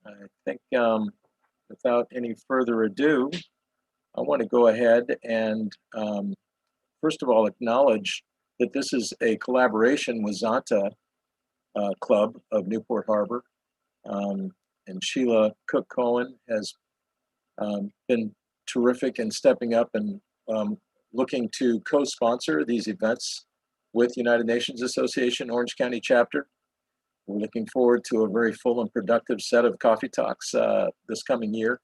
I think without any further ado, I want to go ahead and first of all acknowledge that this is a collaboration with Zonta Club of Newport Harbor. And Sheila Cook Cohen has been terrific in stepping up and looking to co-sponsor these events with United Nations Association Orange County Chapter. We're looking forward to a very full and productive set of coffee talks this coming year.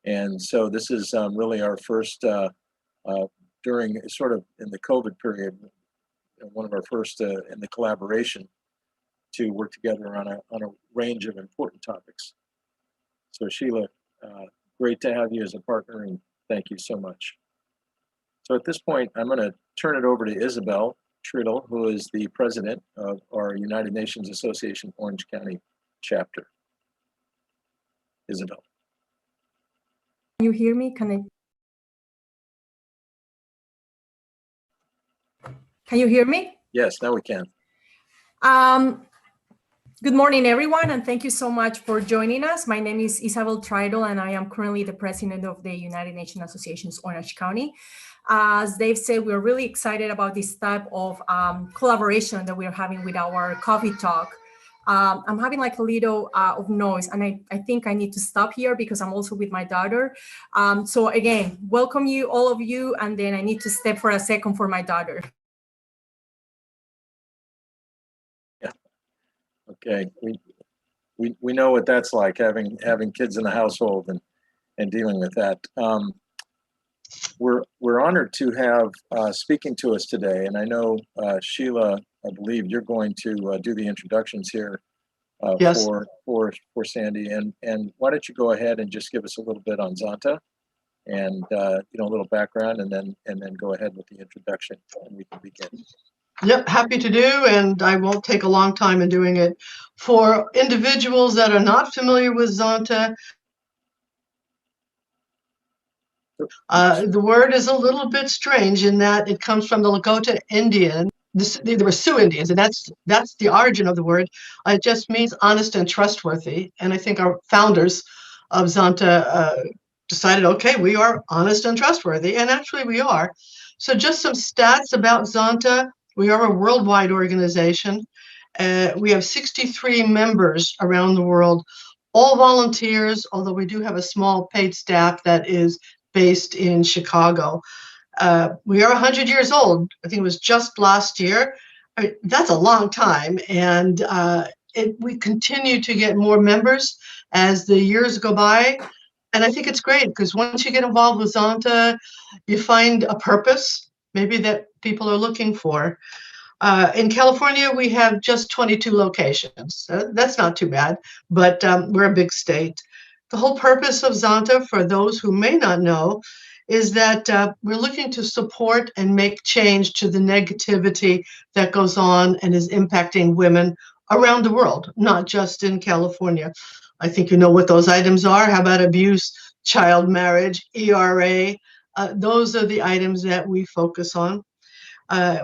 And so this is really our first during sort of in the COVID period, one of our first in the collaboration to work together on a range of important topics. So Sheila, great to have you as a partner, and thank you so much. So at this point, I'm going to turn it over to Isabel Tridel, who is the president of our United Nations Association Orange County Chapter. Isabel. Can you hear me? Can you hear me? Yes, now we can. Good morning, everyone, and thank you so much for joining us. My name is Isabel Tridel, and I am currently the president of the United Nations Association's Orange County. As Dave said, we're really excited about this type of collaboration that we're having with our coffee talk. I'm having like a little of noise, and I think I need to stop here because I'm also with my daughter. So again, welcome you, all of you, and then I need to step for a second for my daughter. Okay, we know what that's like, having kids in the household and dealing with that. We're honored to have speaking to us today, and I know Sheila, I believe you're going to do the introductions here yes. for Sandy, and why don't you go ahead and just give us a little bit on Zonta and a little background, and then go ahead with the introduction and we can begin. Yep, happy to do, and I won't take a long time in doing it. For individuals that are not familiar with Zonta, the word is a little bit strange in that it comes from the Lakota Indian. They were Sioux Indians, and that's the origin of the word. It just means honest and trustworthy, and I think our founders of Zonta decided, okay, we are honest and trustworthy, and actually we are. So just some stats about Zonta. We are a worldwide organization. We have 63 members around the world, all volunteers, although we do have a small paid staff that is based in Chicago. We are 100 years old. I think it was just last year. That's a long time, and we continue to get more members as the years go by. And I think it's great because once you get involved with Zonta, you find a purpose maybe that people are looking for. In California, we have just 22 locations. That's not too bad, but we're a big state. The whole purpose of Zonta, for those who may not know, is that we're looking to support and make change to the negativity that goes on and is impacting women around the world, not just in California. I think you know what those items are. How about abuse, child marriage, ERA? Those are the items that we focus on.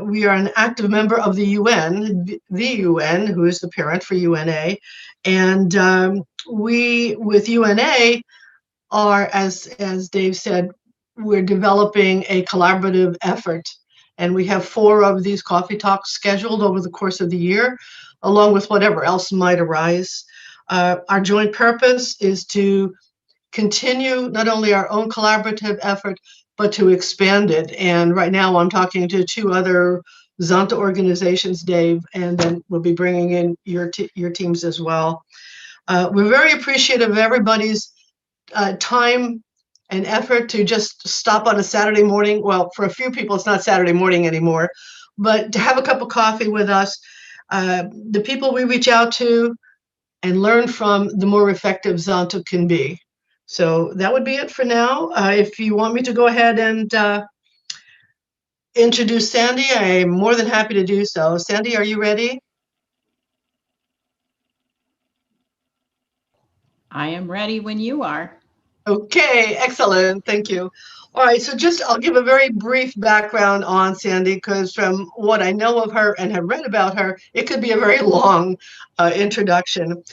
We are an active member of the UN, who is the parent for UNA. And we, with UNA, are, as Dave said, we're developing a collaborative effort. And we have 4 of these coffee talks scheduled over the course of the year, along with whatever else might arise. Our joint purpose is to continue not only our own collaborative effort, but to expand it. And right now I'm talking to 2 other Zonta organizations, Dave, and then we'll be bringing in your teams as well. We're very appreciative of everybody's time and effort to just stop on a Saturday morning. Well, for a few people, it's not Saturday morning anymore, but to have a cup of coffee with us. The people we reach out to and learn from, the more effective Zonta can be. So that would be it for now. If you want me to go ahead and introduce Sandy, I'm more than happy to do so. Sandy, are you ready? I am ready when you are. Okay, excellent. Thank you. All right, so I'll give a very brief background on Sandy, because from what I know of her and have read about her, it could be a very long introduction.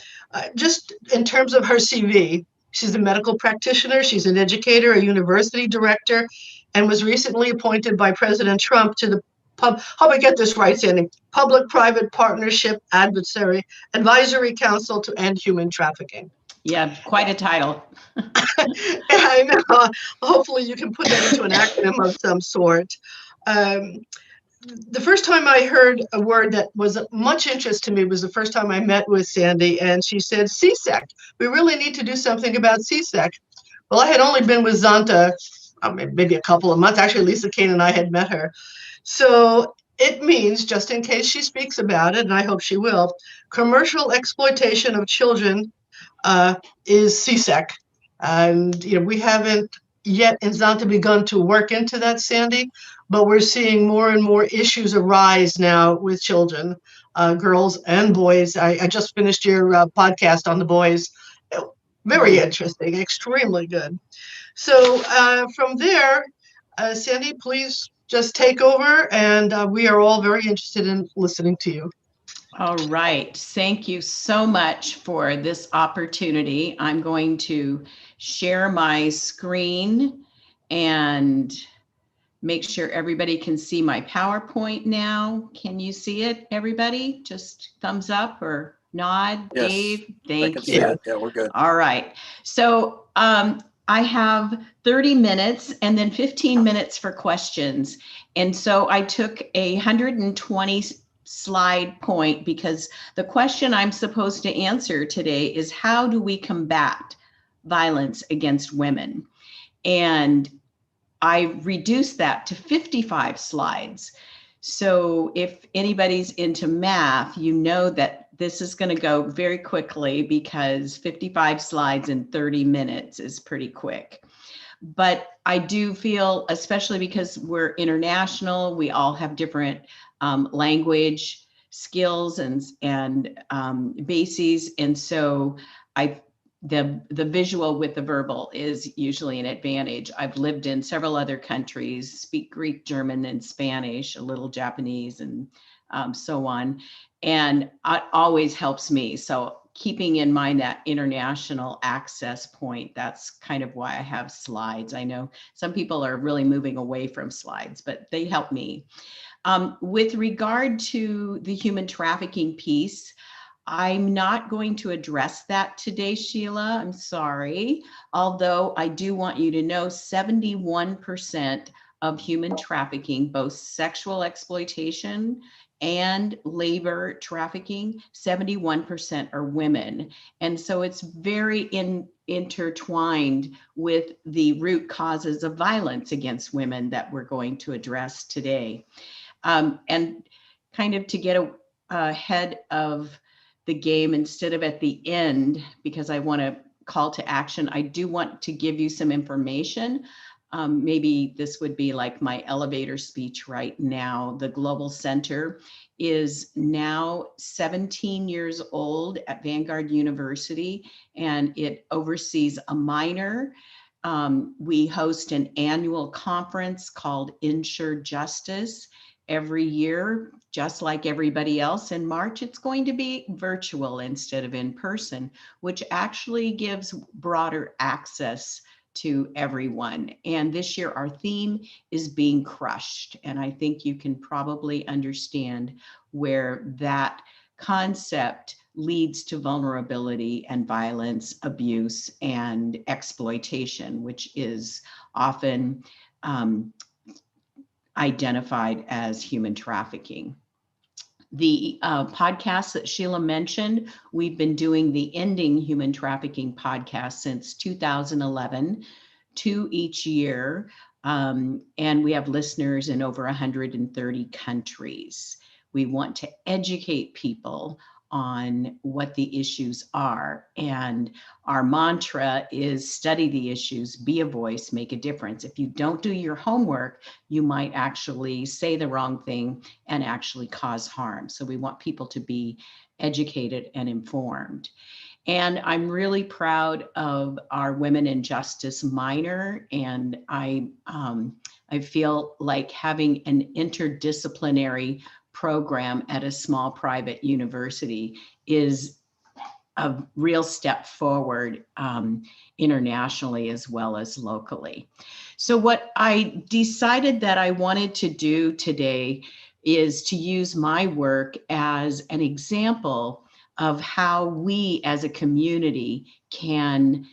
Just in terms of her CV, she's a medical practitioner, she's an educator, a university director, and was recently appointed by President Trump to the hope I get this right, Sandy, Public-Private Partnership Advisory Council to End Human Trafficking. Yeah, quite a title. I know. Hopefully you can put that into an acronym of some sort. Um, the first time I heard a word that was of much interest to me was the first time I met with Sandy, and she said, CSEC. We really need to do something about CSEC. Well, I had only been with Zonta maybe a couple of months. Actually, Lisa Kane and I had met her. So it means, just in case she speaks about it, and I hope she will, commercial exploitation of children is CSEC. And we haven't yet in Zonta begun to work into that, Sandy, but we're seeing more and more issues arise now with children, girls and boys. I just finished your podcast on the boys. Very interesting, extremely good. So from there, Sandy, please just take over, and we are all very interested in listening to you. All right. Thank you so much for this opportunity. I'm going to share my screen and make sure everybody can see my PowerPoint now. Can you see it, everybody? Just thumbs up or nod. Yes, Dave, I thank can you. see it. Yeah, we're good. All right. So I have 30 minutes and then 15 minutes for questions. And so I took a 120 slide point because the question I'm supposed to answer today is, how do we combat violence against women? And I reduced that to 55 slides. So if anybody's into math, you know that this is going to go very quickly because 55 slides in 30 minutes is pretty quick. But I do feel, especially because we're international, we all have different language skills and bases. And so the visual with the verbal is usually an advantage. I've lived in several other countries, speak Greek, German, and Spanish, a little Japanese, and so on. And it always helps me. So keeping in mind that international access point, that's kind of why I have slides. I know some people are really moving away from slides, but they help me. With regard to the human trafficking piece, I'm not going to address that today, Sheila. I'm sorry. Although I do want you to know 71% of human trafficking, both sexual exploitation and labor trafficking, 71% are women. And so it's very intertwined with the root causes of violence against women that we're going to address today. And kind of to get ahead of the game instead of at the end, because I want to call to action, I do want to give you some information. Maybe this would be like my elevator speech right now. The Global Center is now 17 years old at Vanguard University, and it oversees a minor. We host an annual conference called Ensure Justice every year, just like everybody else. In March, it's going to be virtual instead of in person, which actually gives broader access to everyone. And this year, our theme is being crushed. And I think you can probably understand where that concept leads to vulnerability and violence, abuse, and exploitation, which is often identified as human trafficking. The podcast that Sheila mentioned, we've been doing the Ending Human Trafficking podcast since 2011, 2 each year, and we have listeners in over 130 countries. We want to educate people on what the issues are. And our mantra is study the issues, be a voice, make a difference. If you don't do your homework, you might actually say the wrong thing and actually cause harm. So we want people to be educated and informed. And I'm really proud of our Women in Justice minor. And I feel like having an interdisciplinary program at a small private university is a real step forward internationally as well as locally. So what I decided that I wanted to do today is to use my work as an example of how we as a community can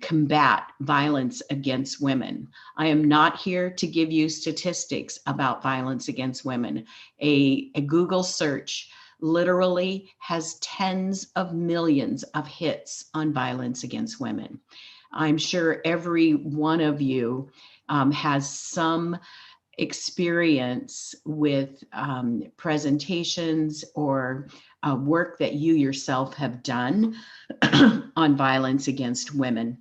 combat violence against women. I am not here to give you statistics about violence against women. A Google search literally has tens of millions of hits on violence against women. I'm sure every one of you has some experience with presentations or work that you yourself have done on violence against women.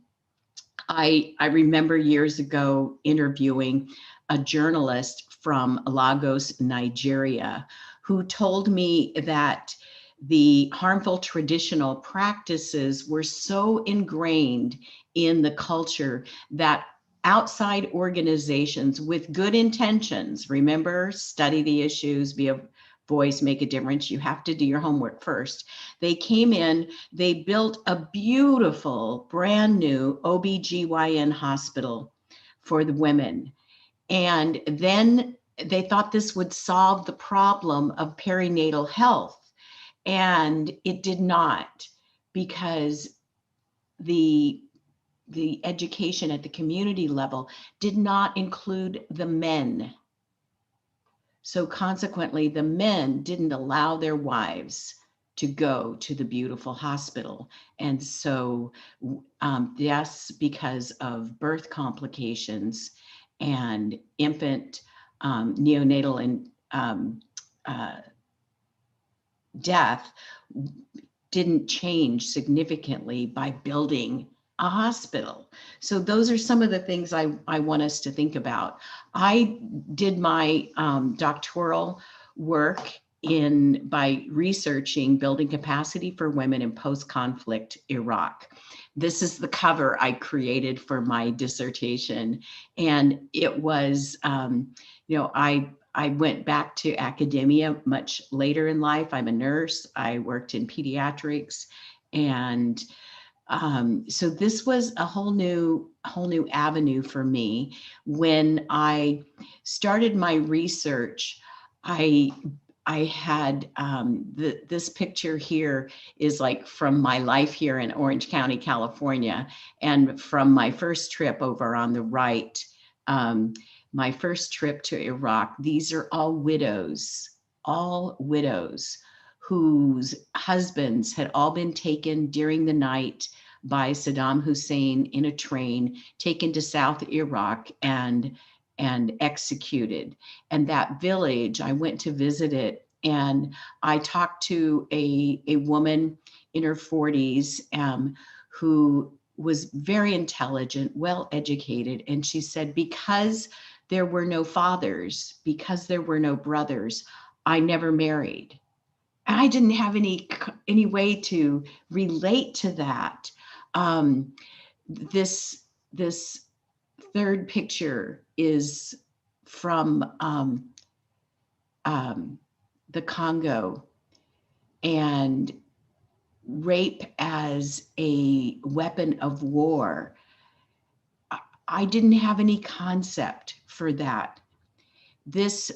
I remember years ago interviewing a journalist from Lagos, Nigeria, who told me that the harmful traditional practices were so ingrained in the culture that outside organizations with good intentions, remember, study the issues, be a voice, make a difference. You have to do your homework first. They came in, they built a beautiful brand new OBGYN hospital for the women. And then they thought this would solve the problem of perinatal health. And it did not, because the education at the community level did not include the men. So consequently, the men didn't allow their wives to go to the beautiful hospital. And so yes, because of birth complications and infant neonatal and death didn't change significantly by building a hospital. So those are some of the things I want us to think about. I did my doctoral work by researching building capacity for women in post-conflict Iraq. This is the cover I created for my dissertation. And it was, I went back to academia much later in life. I'm a nurse. I worked in pediatrics. And so this was a whole new avenue for me. When I started my research, I had this picture here is like from my life here in Orange County, California, and from my first trip over on the right, my first trip to Iraq. These are all widows whose husbands had all been taken during the night by Saddam Hussein in a train, taken to South Iraq and executed. And that village, I went to visit it, and I talked to a woman in her 40s who was very intelligent, well educated. And she said, because there were no fathers, because there were no brothers, I never married. I didn't have any way to relate to that. This third picture is from the Congo, and rape as a weapon of war. I didn't have any concept for that. This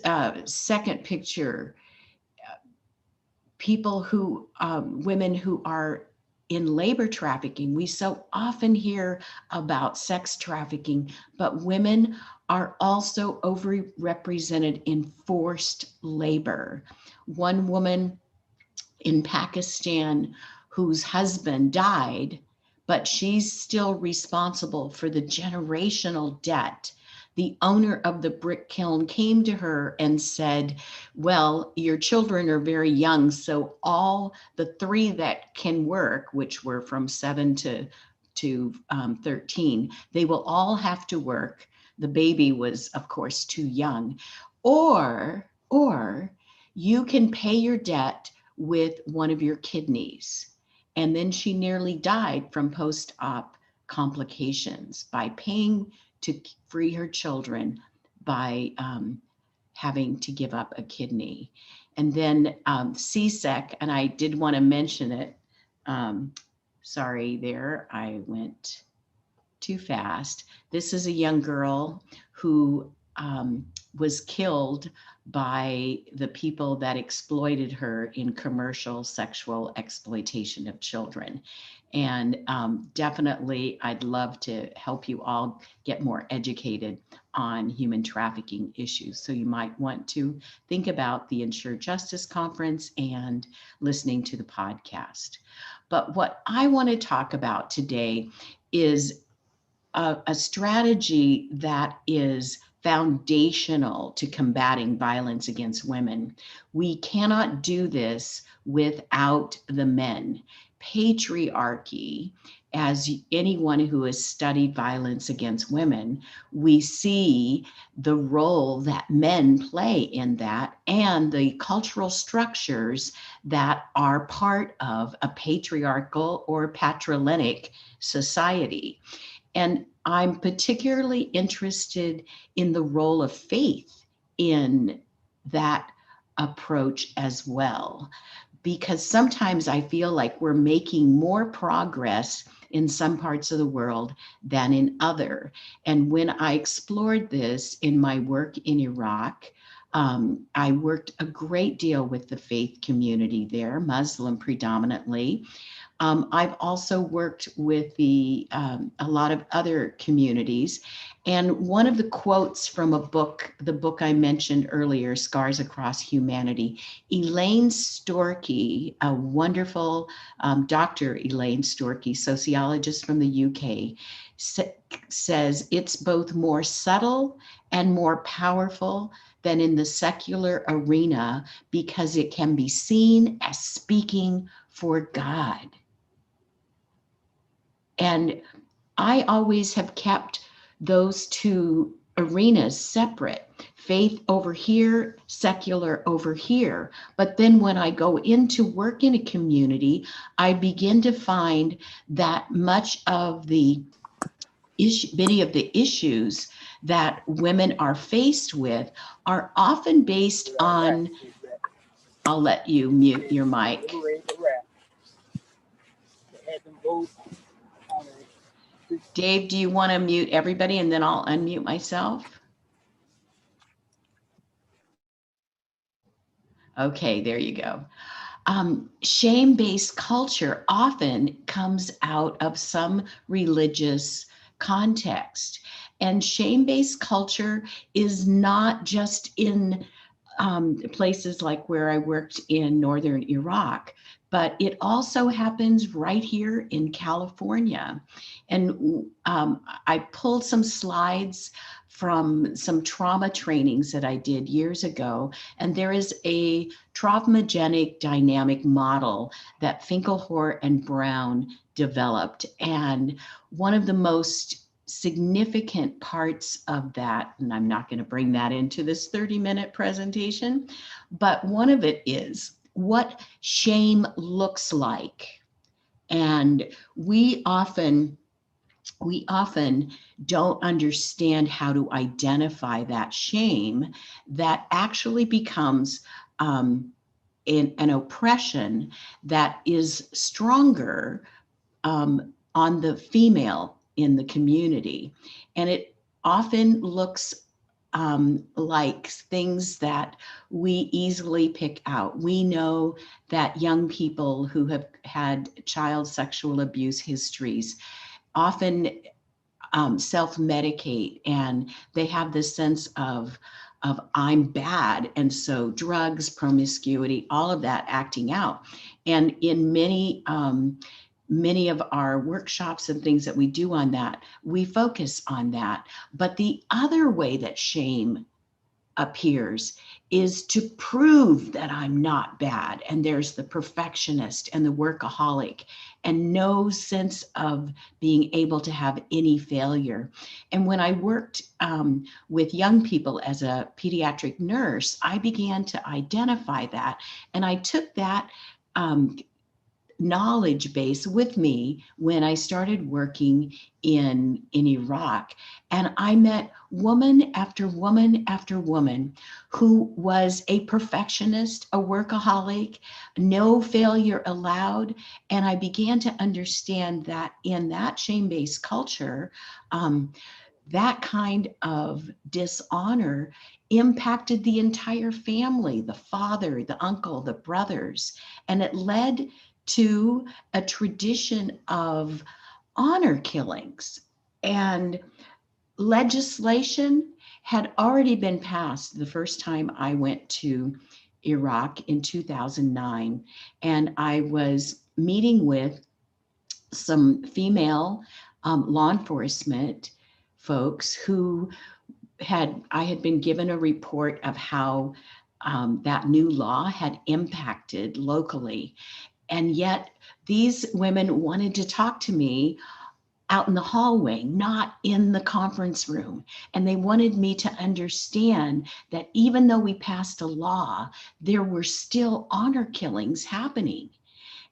second picture, people who, women who are in labor trafficking. We so often hear about sex trafficking, but women are also overrepresented in forced labor. One woman in Pakistan whose husband died, but she's still responsible for the generational debt. The owner of the brick kiln came to her and said, well, your children are very young, so all the three that can work, which were from 7 to 13, they will all have to work. The baby was, of course, too young. Or you can pay your debt with one of your kidneys. And then she nearly died from post-op complications by paying to free her children by having to give up a kidney. And then CSEC, and I did want to mention it. Sorry there, I went too fast. This is a young girl who was killed by the people that exploited her in commercial sexual exploitation of children. And definitely, I'd love to help you all get more educated on human trafficking issues. So you might want to think about the Ensure Justice Conference and listening to the podcast. But what I want to talk about today is a strategy that is foundational to combating violence against women. We cannot do this without the men. Patriarchy, as anyone who has studied violence against women, we see the role that men play in that and the cultural structures that are part of a patriarchal or patrilineal society. And I'm particularly interested in the role of faith in that approach as well, because sometimes I feel like we're making more progress in some parts of the world than in other. And when I explored this in my work in Iraq, I worked a great deal with the faith community there, Muslim predominantly. I've also worked with a lot of other communities. And one of the quotes from the book I mentioned earlier, Scars Across Humanity, Elaine Storkey, a wonderful Dr. Elaine Storkey, sociologist from the UK, says it's both more subtle and more powerful than in the secular arena because it can be seen as speaking for God. And I always have kept those two arenas separate, faith over here, secular over here. But then when I go into work in a community, I begin to find that many of the issues that women are faced with are often based on, I'll let you mute your mic. Dave, do you want to mute everybody and then I'll unmute myself? Okay, there you go. Shame-based culture often comes out of some religious context. And shame-based culture is not just in places like where I worked in northern Iraq, but it also happens right here in California. And I pulled some slides from some trauma trainings that I did years ago. And there is a traumagenic dynamic model that Finkelhor and Brown developed. And one of the most significant parts of that, and I'm not going to bring that into this 30-minute presentation, but one of it is what shame looks like. And we often don't understand how to identify that shame that actually becomes an oppression that is stronger on the female in the community. And it often looks like things that we easily pick out. We know that young people who have had child sexual abuse histories often self-medicate, and they have this sense of I'm bad. And so drugs, promiscuity, all of that acting out. And in many of our workshops and things that we do on that, we focus on that. But the other way that shame appears is to prove that I'm not bad. And there's the perfectionist and the workaholic and no sense of being able to have any failure. And when I worked with young people as a pediatric nurse, I began to identify that. And I took that knowledge base with me when I started working in Iraq. And I met woman after woman after woman who was a perfectionist, a workaholic, no failure allowed. And I began to understand that in that shame-based culture, that kind of dishonor impacted the entire family, the father, the uncle, the brothers, and it led to a tradition of honor killings. And legislation had already been passed the first time I went to Iraq in 2009, and I was meeting with some female law enforcement folks who I had been given a report of how that new law had impacted locally. And yet these women wanted to talk to me out in the hallway, not in the conference room. And they wanted me to understand that even though we passed a law, there were still honor killings happening.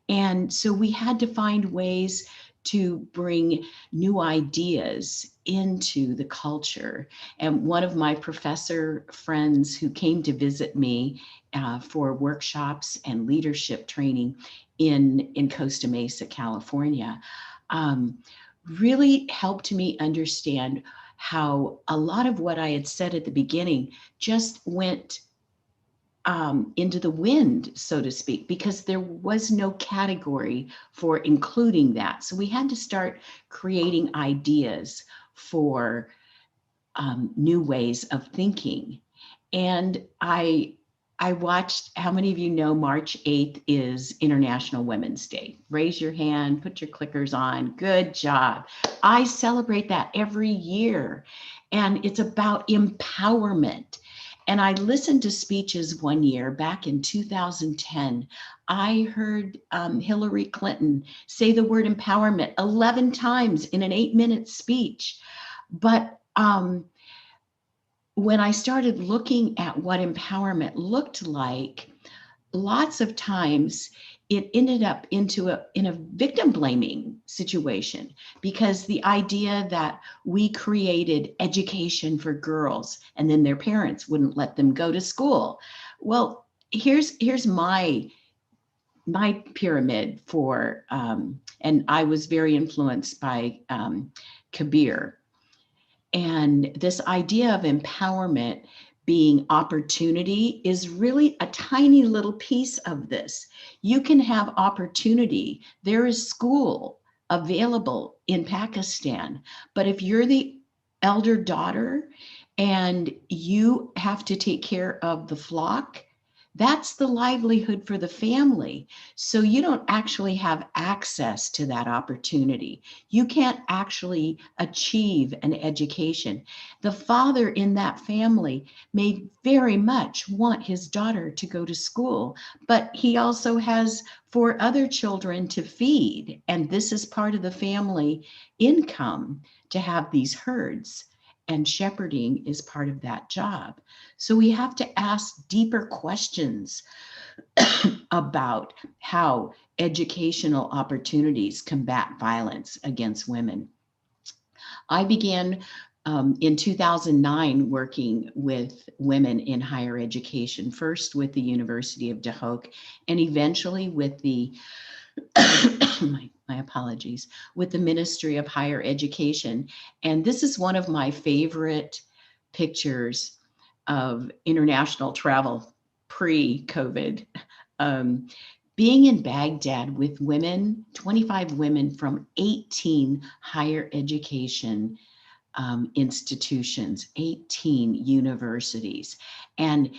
And so we had to find ways to bring new ideas into the culture. And one of my professor friends who came to visit me for workshops and leadership training in Costa Mesa, California, really helped me understand how a lot of what I had said at the beginning just went into the wind, so to speak, because there was no category for including that. So we had to start creating ideas for new ways of thinking. And I watched, how many of you know March 8th is International Women's Day? Raise your hand, put your clickers on. Good job. I celebrate that every year. And it's about empowerment. And I listened to speeches one year back in 2010. I heard Hillary Clinton say the word empowerment 11 times in an 8-minute speech. But when I started looking at what empowerment looked like, lots of times it ended up in a victim blaming situation, because the idea that we created education for girls and then their parents wouldn't let them go to school. Well, here's my pyramid for, and I was very influenced by Kabir. And this idea of empowerment being opportunity is really a tiny little piece of this. You can have opportunity. There is school available in Pakistan, but if you're the elder daughter and you have to take care of the flock, that's the livelihood for the family. So you don't actually have access to that opportunity. You can't actually achieve an education. The father in that family may very much want his daughter to go to school, but he also has 4 other children to feed. And this is part of the family income to have these herds. And shepherding is part of that job. So we have to ask deeper questions about how educational opportunities combat violence against women. I began in 2009 working with women in higher education, first with the University of Duhok, and eventually with the my apologies, with the Ministry of Higher Education. And this is one of my favorite pictures of international travel pre-COVID. Being in Baghdad with women, 25 women from 18 higher education institutions, 18 universities, and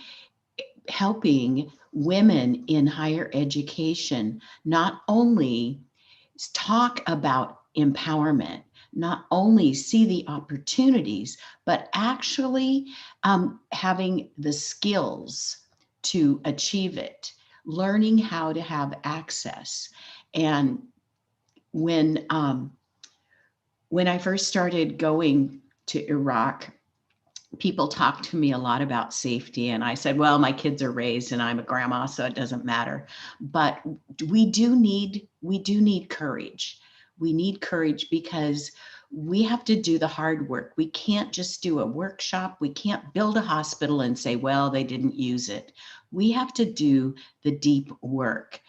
helping women in higher education not only talk about empowerment, not only see the opportunities, but actually having the skills to achieve it, learning how to have access. And when I first started going to Iraq, people talk to me a lot about safety, and I said, well, my kids are raised and I'm a grandma, so it doesn't matter. But we do need courage. We need courage because we have to do the hard work. We can't just do a workshop. We can't build a hospital and say, well, they didn't use it. We have to do the deep work.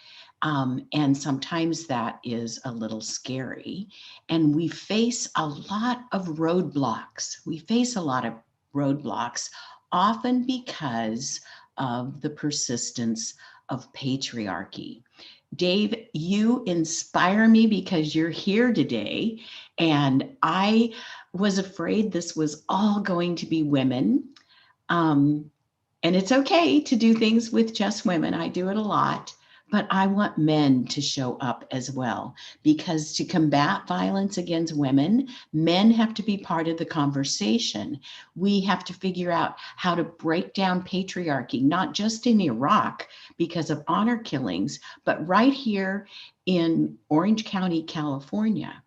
And sometimes that is a little scary. And we face a lot of roadblocks. Often because of the persistence of patriarchy. Dave, you inspire me because you're here today. And I was afraid this was all going to be women. And it's okay to do things with just women. I do it a lot. But I want men to show up as well, because to combat violence against women, men have to be part of the conversation. We have to figure out how to break down patriarchy, not just in Iraq because of honor killings, but right here in Orange County, California.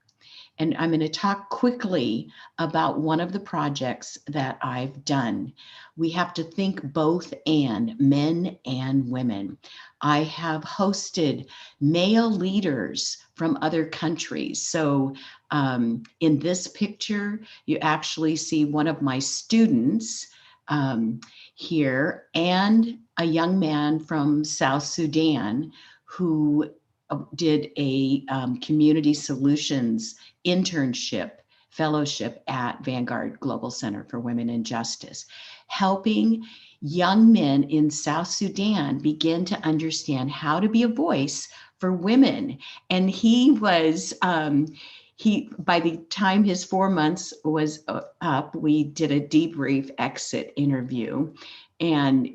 And I'm going to talk quickly about one of the projects that I've done. We have to think both and, men and women. I have hosted male leaders from other countries. So in this picture, you actually see one of my students here and a young man from South Sudan who did a community solutions internship fellowship at Vanguard Global Center for Women and Justice, helping young men in South Sudan begin to understand how to be a voice for women. And he was, by the time his 4 months was up, we did a debrief exit interview, and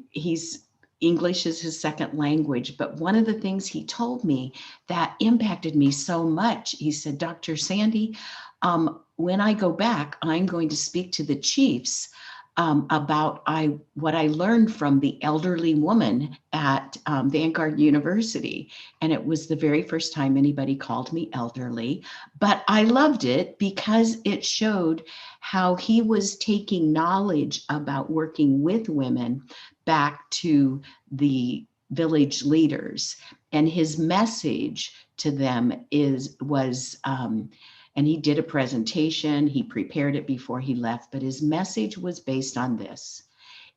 English is his second language. But one of the things he told me that impacted me so much, he said, Dr. Sandy, when I go back, I'm going to speak to the chiefs about what I learned from the elderly woman at Vanguard University. And it was the very first time anybody called me elderly, but I loved it because it showed how he was taking knowledge about working with women back to the village leaders. And his message to them was and he did a presentation, he prepared it before he left, but his message was based on this.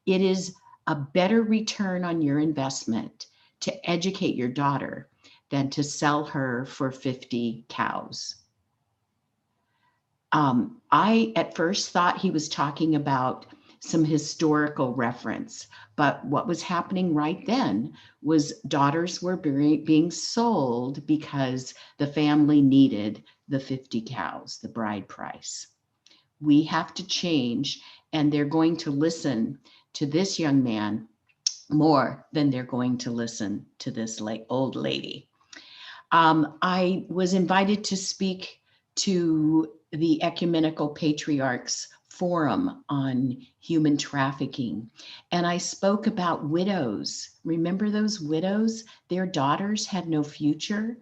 It is a better return on your investment to educate your daughter than to sell her for 50 cows. I at first thought he was talking about some historical reference, but what was happening right then was daughters were being sold because the family needed the 50 cows, the bride price. We have to change, and they're going to listen to this young man more than they're going to listen to this old lady. I was invited to speak to the Ecumenical Patriarchs Forum on Human Trafficking, and I spoke about widows. Remember those widows? Their daughters had no future.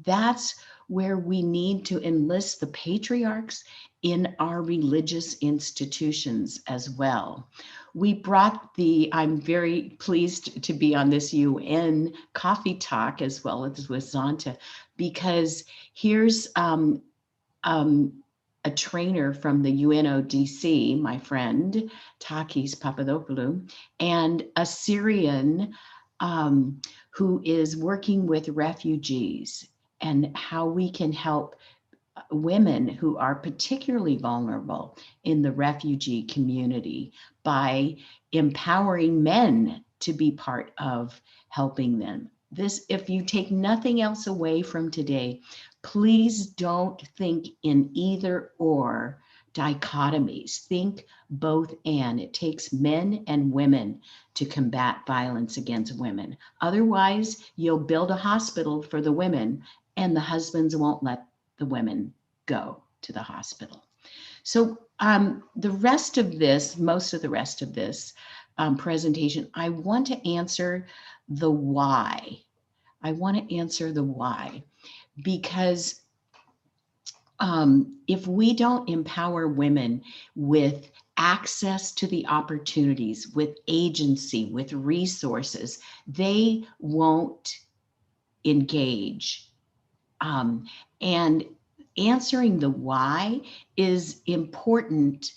That's where we need to enlist the patriarchs in our religious institutions as well. We brought I'm very pleased to be on this UN coffee talk as well as with Zonta, because here's a trainer from the UNODC, my friend, Takis Papadopoulou, and a Syrian who is working with refugees and how we can help women who are particularly vulnerable in the refugee community by empowering men to be part of helping them. This, if you take nothing else away from today, please don't think in either or dichotomies. Think both and. It takes men and women to combat violence against women. Otherwise, you'll build a hospital for the women and the husbands won't let the women go to the hospital. So the rest of this, most of the rest of this presentation, I want to answer the why. I want to answer the why, because if we don't empower women with access to the opportunities, with agency, with resources, they won't engage. And answering the why is important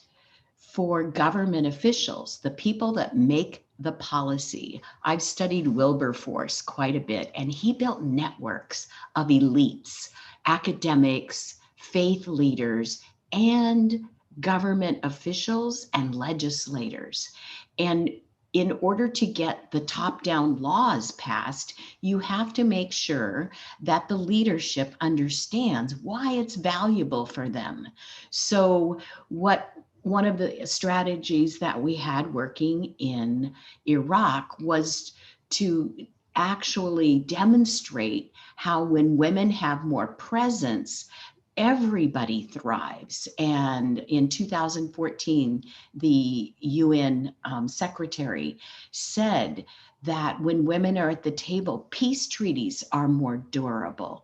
for government officials, the people that make the policy. I've studied Wilberforce quite a bit, and he built networks of elites, academics, faith leaders, and government officials and legislators. And in order to get the top-down laws passed, you have to make sure that the leadership understands why it's valuable for them. So one of the strategies that we had working in Iraq was to actually demonstrate how when women have more presence, everybody thrives. And in 2014, the UN secretary said that when women are at the table, peace treaties are more durable.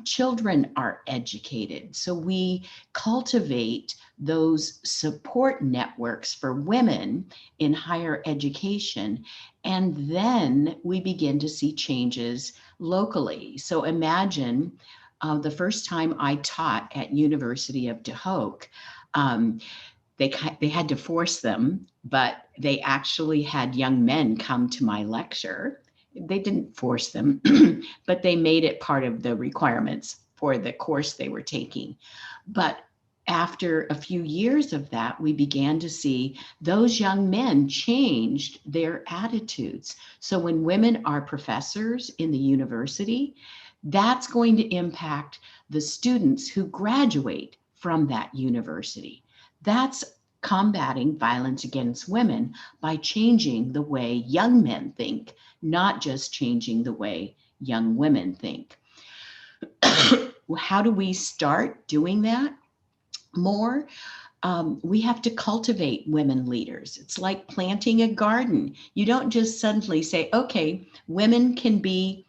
Children are educated. So we cultivate those support networks for women in higher education. And then we begin to see changes locally. So imagine the first time I taught at University of Duhok, they had to force them, but they actually had young men come to my lecture. They didn't force them, but they made it part of the requirements for the course they were taking. But after a few years of that, we began to see those young men changed their attitudes. So when women are professors in the university, that's going to impact the students who graduate from that university. That's combating violence against women by changing the way young men think, not just changing the way young women think. How do we start doing that more? We have to cultivate women leaders. It's like planting a garden. You don't just suddenly say, okay, women can be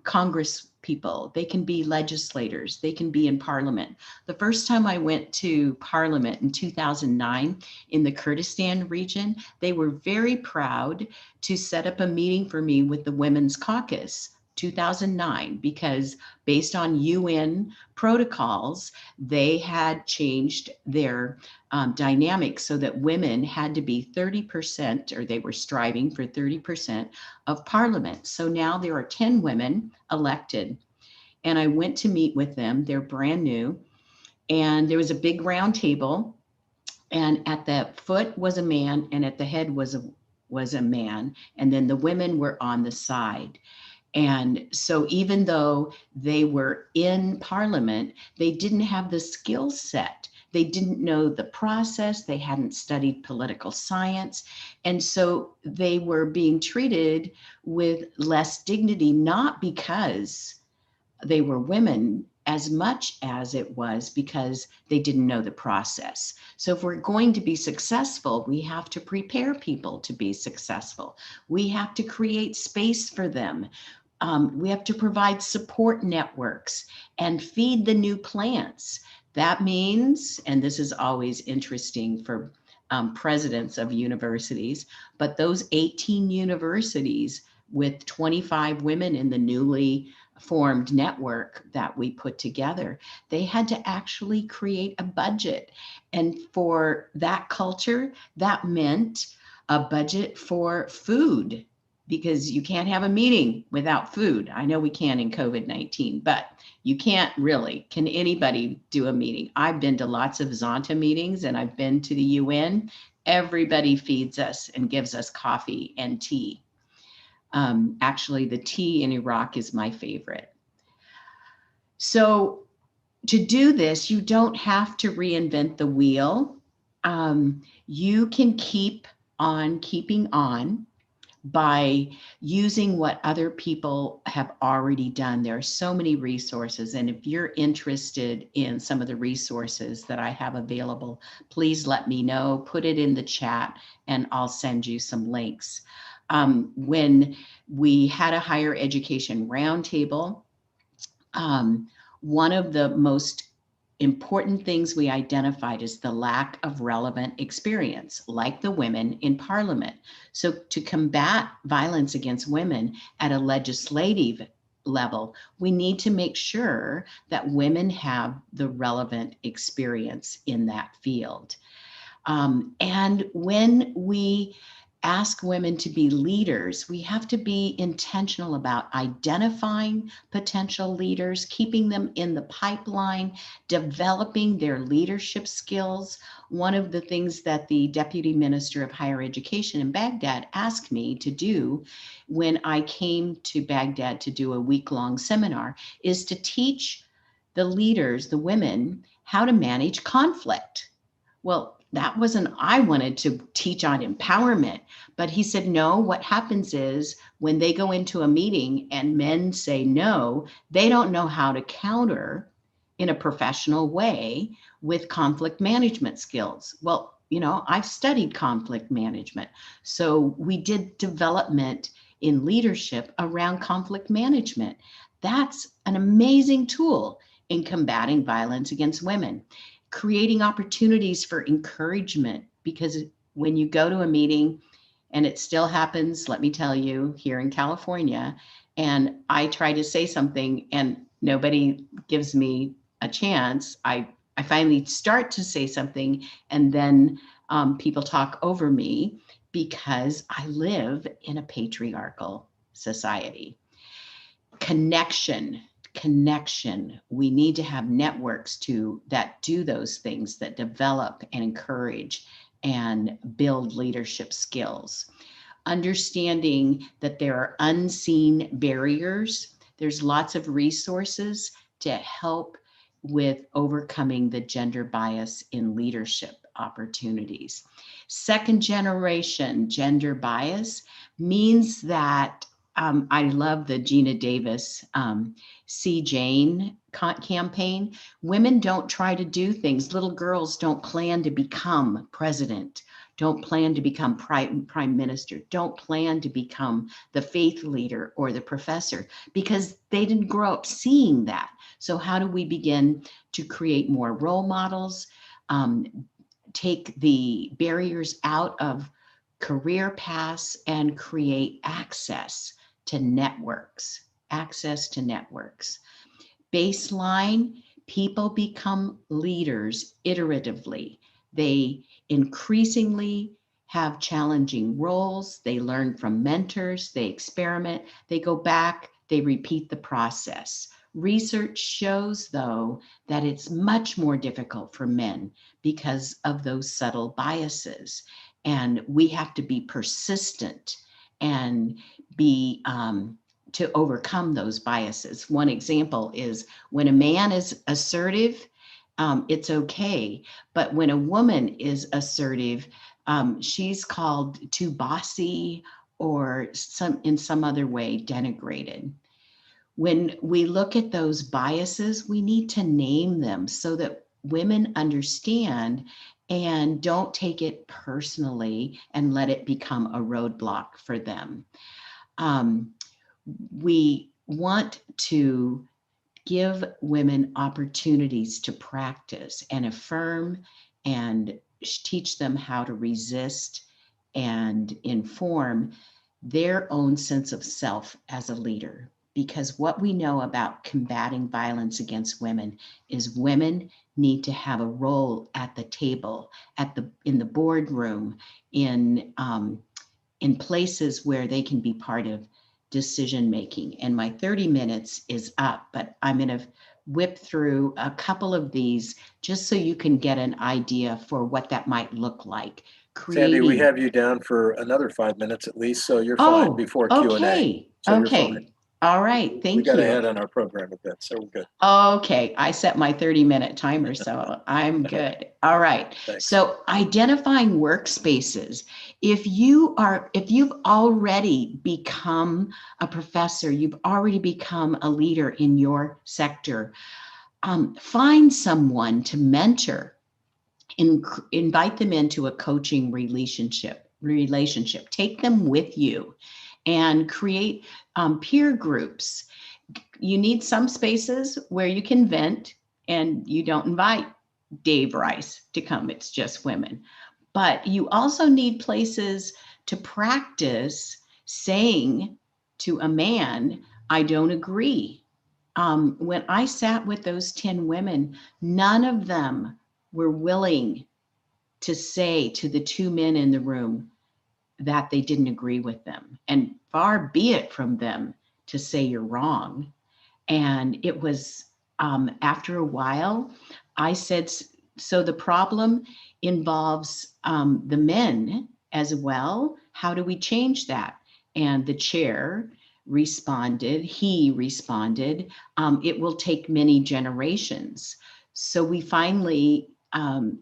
Congress people, they can be legislators, they can be in parliament. The first time I went to parliament in 2009 in the Kurdistan region, they were very proud to set up a meeting for me with the Women's Caucus, 2009, because based on UN protocols, they had changed their dynamics so that women had to be 30%, or they were striving for 30% of parliament. So now there are 10 women elected, and I went to meet with them. They're brand new, and there was a big round table, and at the foot was a man, and at the head was a man, and then the women were on the side. And so even though they were in parliament, they didn't have the skill set. They didn't know the process. They hadn't studied political science. And so they were being treated with less dignity, not because they were women as much as it was because they didn't know the process. So if we're going to be successful, we have to prepare people to be successful. We have to create space for them. We have to provide support networks and feed the new plants. That means, and this is always interesting for presidents of universities, but those 18 universities with 25 women in the newly formed network that we put together, they had to actually create a budget. And for that culture, that meant a budget for food, because you can't have a meeting without food. I know we can in COVID-19, but you can't really. Can anybody do a meeting? I've been to lots of Zonta meetings, and I've been to the UN. Everybody feeds us and gives us coffee and tea. Actually, the tea in Iraq is my favorite. So to do this, you don't have to reinvent the wheel. You can keep on keeping on by using what other people have already done. There are so many resources, and if you're interested in some of the resources that I have available, please let me know, put it in the chat, and I'll send you some links. When we had a higher education roundtable, one of the most important things we identified is the lack of relevant experience, like the women in Parliament. So to combat violence against women at a legislative level, we need to make sure that women have the relevant experience in that field. And when we ask women to be leaders, we have to be intentional about identifying potential leaders, keeping them in the pipeline, developing their leadership skills. One of the things that the Deputy Minister of Higher Education in Baghdad asked me to do when I came to Baghdad to do a week-long seminar is to teach the leaders, the women, how to manage conflict. Well, that wasn't, I wanted to teach on empowerment, but he said, no, what happens is when they go into a meeting and men say no, they don't know how to counter in a professional way with conflict management skills. Well, you know, I've studied conflict management. So we did development in leadership around conflict management. That's an amazing tool in combating violence against women. Creating opportunities for encouragement, because when you go to a meeting, and it still happens, let me tell you, here in California, and I try to say something and nobody gives me a chance, I finally start to say something, and then people talk over me because I live in a patriarchal society. Connection. We need to have networks that do those things, that develop and encourage and build leadership skills. Understanding that there are unseen barriers. There's lots of resources to help with overcoming the gender bias in leadership opportunities. Second generation gender bias means that I love the Gina Davis See Jane campaign. Women don't try to do things. Little girls don't plan to become president, don't plan to become prime minister, don't plan to become the faith leader or the professor, because they didn't grow up seeing that. So how do we begin to create more role models, take the barriers out of career paths, and create access to networks, Baseline, people become leaders iteratively. They increasingly have challenging roles. They learn from mentors, they experiment, they go back, they repeat the process. Research shows, though, that it's much more difficult for men because of those subtle biases. And we have to be persistent and be to overcome those biases. One example is when a man is assertive, it's okay. But when a woman is assertive, she's called too bossy or in some other way denigrated. When we look at those biases, we need to name them so that women understand and don't take it personally and let it become a roadblock for them. We want to give women opportunities to practice and affirm and teach them how to resist and inform their own sense of self as a leader. Because what we know about combating violence against women is women need to have a role at the table, in the boardroom, in places where they can be part of decision making. And my 30 minutes is up, but I'm going to whip through a couple of these just so you can get an idea for what that might look like. Sandy, we have you down for another 5 minutes at least, so you're fine before Q&A. Okay. So okay. You're fine. All right. Thank you. We got ahead on our program a bit, so we're good. Okay. I set my 30-minute timer, so I'm good. All right. Thanks. So identifying workspaces. If you've already become a professor, you've already become a leader in your sector, find someone to mentor. Invite them into a coaching relationship. Take them with you and create peer groups. You need some spaces where you can vent and you don't invite Dave Rice to come. It's just women. But you also need places to practice saying to a man, I don't agree. When I sat with those 10 women, none of them were willing to say to the 2 men in the room that they didn't agree with them. And far be it from them to say you're wrong. And it was after a while, I said, so the problem involves the men as well. How do we change that? And the chair responded, he responded, it will take many generations. So we finally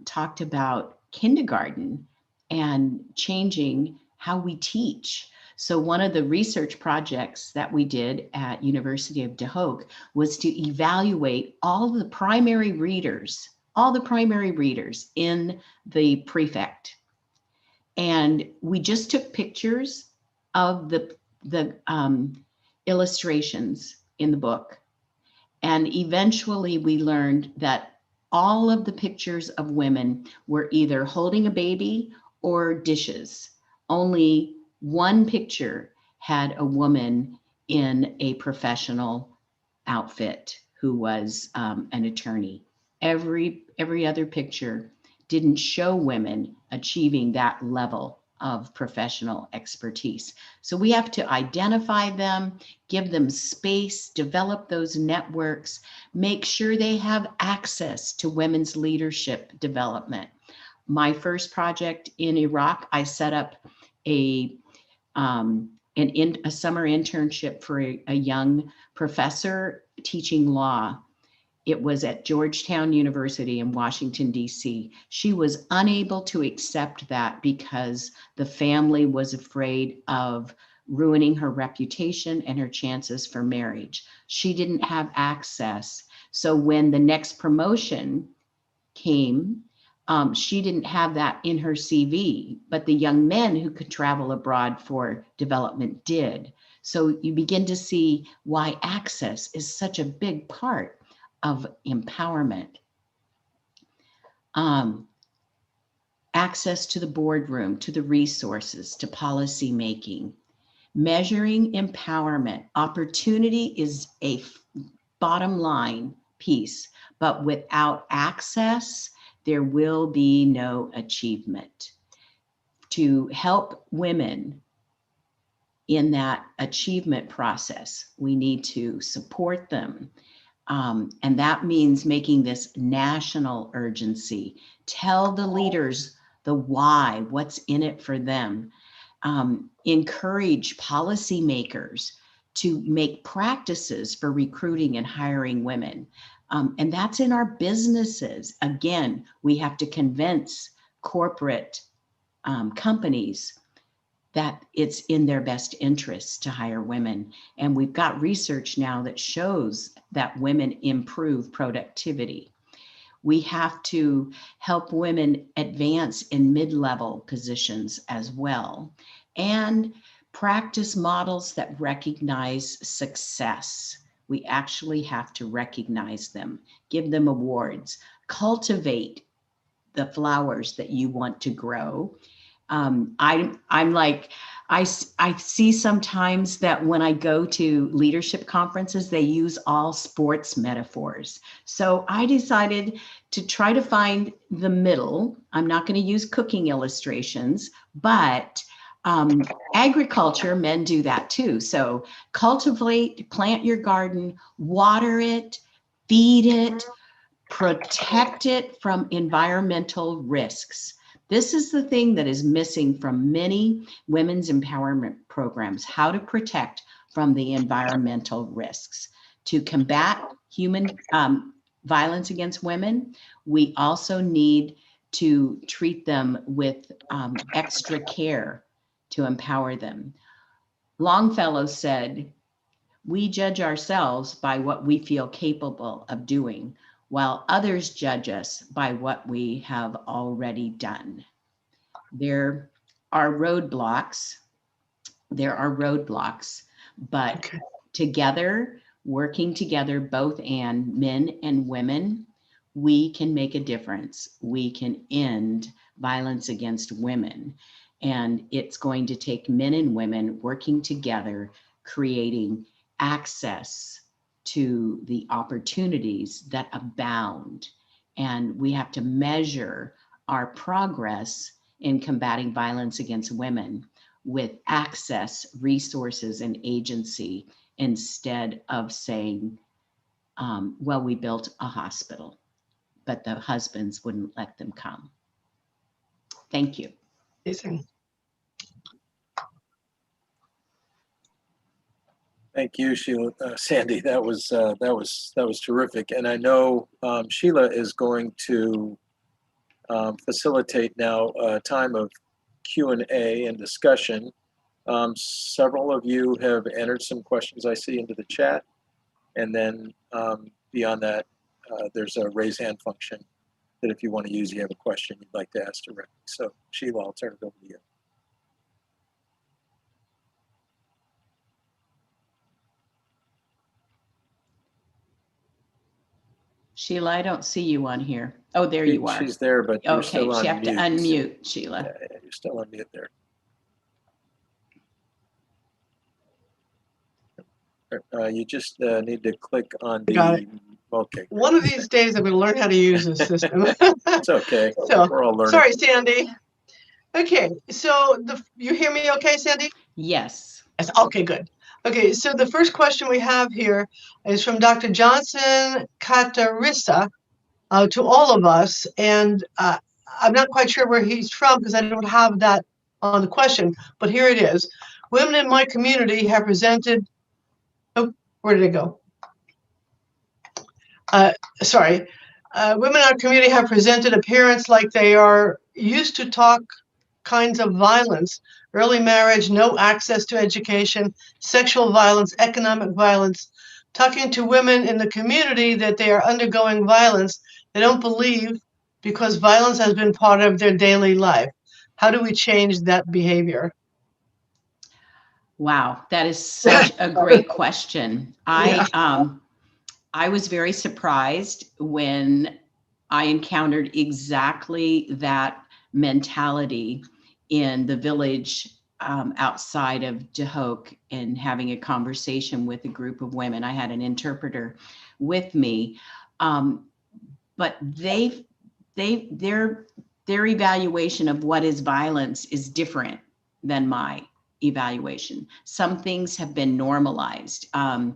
talked about kindergarten and changing how we teach. So one of the research projects that we did at University of De Hoog was to evaluate all the primary readers in the prefect. And we just took pictures of the illustrations in the book. And eventually we learned that all of the pictures of women were either holding a baby or dishes. Only one picture had a woman in a professional outfit who was an attorney. Every other picture didn't show women achieving that level of professional expertise. So we have to identify them, give them space, develop those networks, make sure they have access to women's leadership development. My first project in Iraq, I set up a summer internship for a young professor teaching law. It was at Georgetown University in Washington, D.C. She was unable to accept that because the family was afraid of ruining her reputation and her chances for marriage. She didn't have access. So when the next promotion came, she didn't have that in her CV, but the young men who could travel abroad for development did. So you begin to see why access is such a big part of empowerment. Access to the boardroom, to the resources, to policy making. Measuring empowerment. Opportunity is a bottom line piece, but without access, there will be no achievement. To help women in that achievement process, we need to support them. And that means making this national urgency. Tell the leaders the why, what's in it for them. Encourage policymakers to make practices for recruiting and hiring women. And that's in our businesses. Again, we have to convince corporate companies that it's in their best interests to hire women. And we've got research now that shows that women improve productivity. We have to help women advance in mid-level positions as well, and practice models that recognize success. We actually have to recognize them, give them awards, cultivate the flowers that you want to grow. I'm like, I see sometimes that when I go to leadership conferences, they use all sports metaphors. So I decided to try to find the middle. I'm not going to use cooking illustrations, but agriculture, men do that too. So cultivate, plant your garden, water it, feed it, protect it from environmental risks. This is the thing that is missing from many women's empowerment programs, how to protect from the environmental risks. To combat human violence against women, we also need to treat them with extra care to empower them. Longfellow said, "We judge ourselves by what we feel capable of doing, while others judge us by what we have already done." There are roadblocks. But together, working together, both and men and women, we can make a difference. We can end violence against women. And it's going to take men and women working together, creating access to the opportunities that abound. And we have to measure our progress in combating violence against women with access, resources, and agency, instead of saying, well, we built a hospital, but the husbands wouldn't let them come. Thank you. Amazing. Thank you, Sheila, Sandy. That was terrific. And I know Sheila is going to facilitate now a time of Q&A and discussion. Several of you have entered some questions I see into the chat, and then beyond that, there's a raise hand function that if you want to use, you have a question you'd like to ask directly. So Sheila, I'll turn it over to you. Sheila, I don't see you on here. Oh, there you are. She's there, but you're Okay, still on you have to mute. unmute, Sheila. Yeah, you're still on mute there. You just need to click on Got the, okay. One of these days, I'm going to learn how to use this system. It's okay. So, We're all learning. sorry, Sandy. Okay, so you hear me okay, Sandy? Yes. Yes. Okay, good. Okay, so the first question we have here is from Dr. Johnson Katarissa to all of us. And I'm not quite sure where he's from because I don't have that on the question, but here it is. Women in my community have presented, oh, where did it go? Sorry. Women in our community have presented appearance like they are used to talk kinds of violence, early marriage, no access to education, sexual violence, economic violence, talking to women in the community that they are undergoing violence. They don't believe because violence has been part of their daily life. How do we change that behavior? Wow, that is such a great question. I was very surprised when I encountered exactly that mentality in the village outside of Dahok and having a conversation with a group of women. I had an interpreter with me, but their evaluation of what is violence is different than my evaluation. Some things have been normalized. I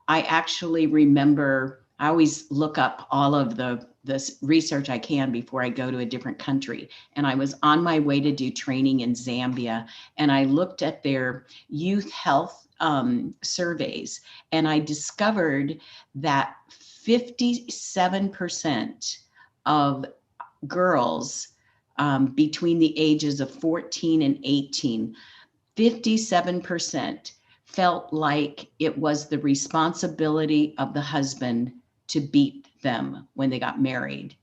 actually remember, I always look up all of this research I can before I go to a different country. And I was on my way to do training in Zambia, and I looked at their youth health surveys, and I discovered that 57% of girls between the ages of 14 and 18, 57% felt like it was the responsibility of the husband to beat them when they got married.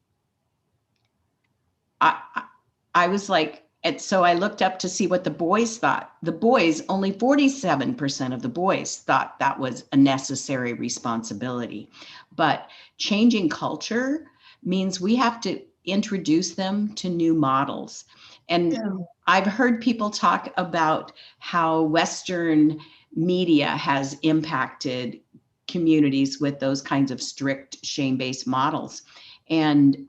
I was like, and so I looked up to see what the boys thought. The boys, only 47% of the boys thought that was a necessary responsibility. But changing culture means we have to introduce them to new models. And I've heard people talk about how Western media has impacted communities with those kinds of strict shame-based models. And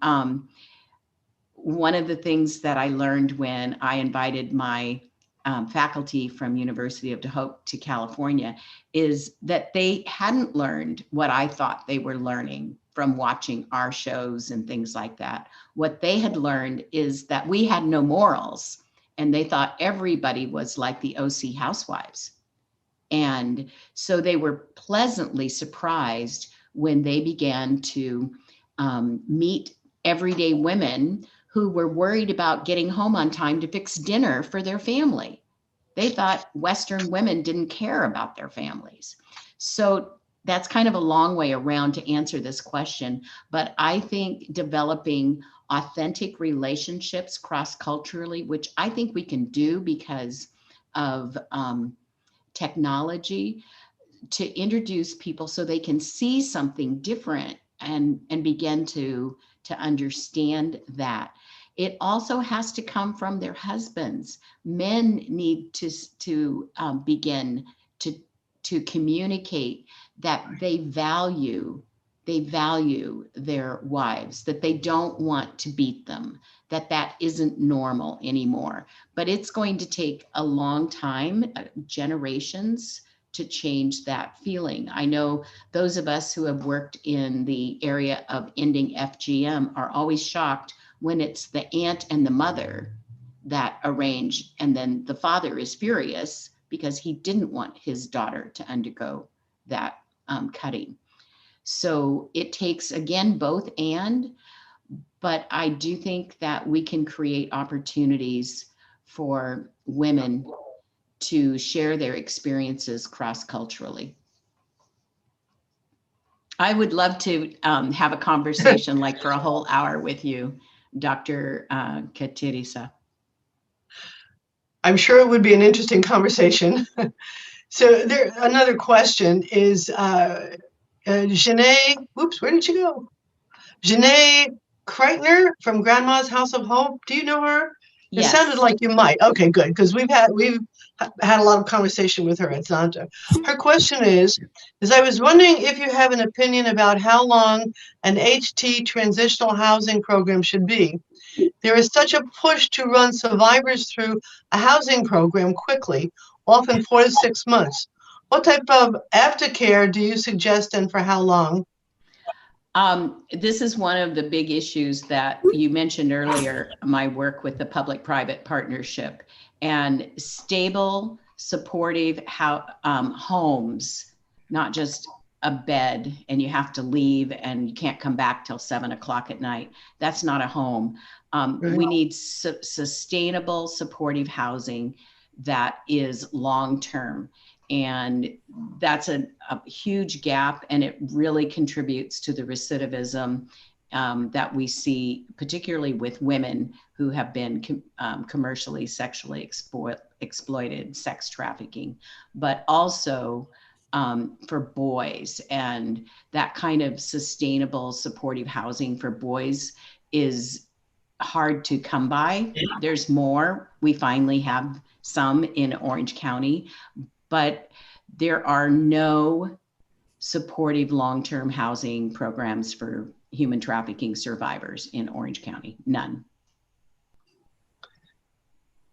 one of the things that I learned when I invited my faculty from University of Dahok to California is that they hadn't learned what I thought they were learning from watching our shows and things like that. What they had learned is that we had no morals, and they thought everybody was like the OC housewives. And so they were pleasantly surprised when they began to meet everyday women who were worried about getting home on time to fix dinner for their family. They thought Western women didn't care about their families. So that's kind of a long way around to answer this question. But I think developing authentic relationships cross-culturally, which I think we can do because of technology, to introduce people so they can see something different and begin to understand that. It also has to come from their husbands. Men need to begin to communicate that they value their wives, that they don't want to beat them, that isn't normal anymore. But it's going to take a long time, generations, to change that feeling. I know those of us who have worked in the area of ending FGM are always shocked when it's the aunt and the mother that arrange, and then the father is furious because he didn't want his daughter to undergo that cutting. So it takes, again, both and, but I do think that we can create opportunities for women to share their experiences cross-culturally. I would love to have a conversation like for a whole hour with you, Dr. Katirisa. I'm sure it would be an interesting conversation. So there, another question is Janae, oops, where did she go? Janae Kreitner from Grandma's House of Hope. Do you know her? It Yes. sounded like you might. Okay, good, because we've had a lot of conversation with her at Zonta. Her question is I was wondering if you have an opinion about how long an HT transitional housing program should be. There is such a push to run survivors through a housing program quickly, often 4 to 6 months. What type of aftercare do you suggest and for how long? This is one of the big issues that you mentioned earlier, my work with the public-private partnership, and stable, supportive homes, not just a bed and you have to leave and you can't come back till 7 o'clock at night. That's not a home. We need sustainable, supportive housing that is long-term. And that's a huge gap, and it really contributes to the recidivism that we see, particularly with women who have been commercially sexually exploited, sex trafficking, but also for boys. And that kind of sustainable, supportive housing for boys is hard to come by. There's more. We finally have some in Orange County, but there are no supportive long-term housing programs for human trafficking survivors in Orange County. None.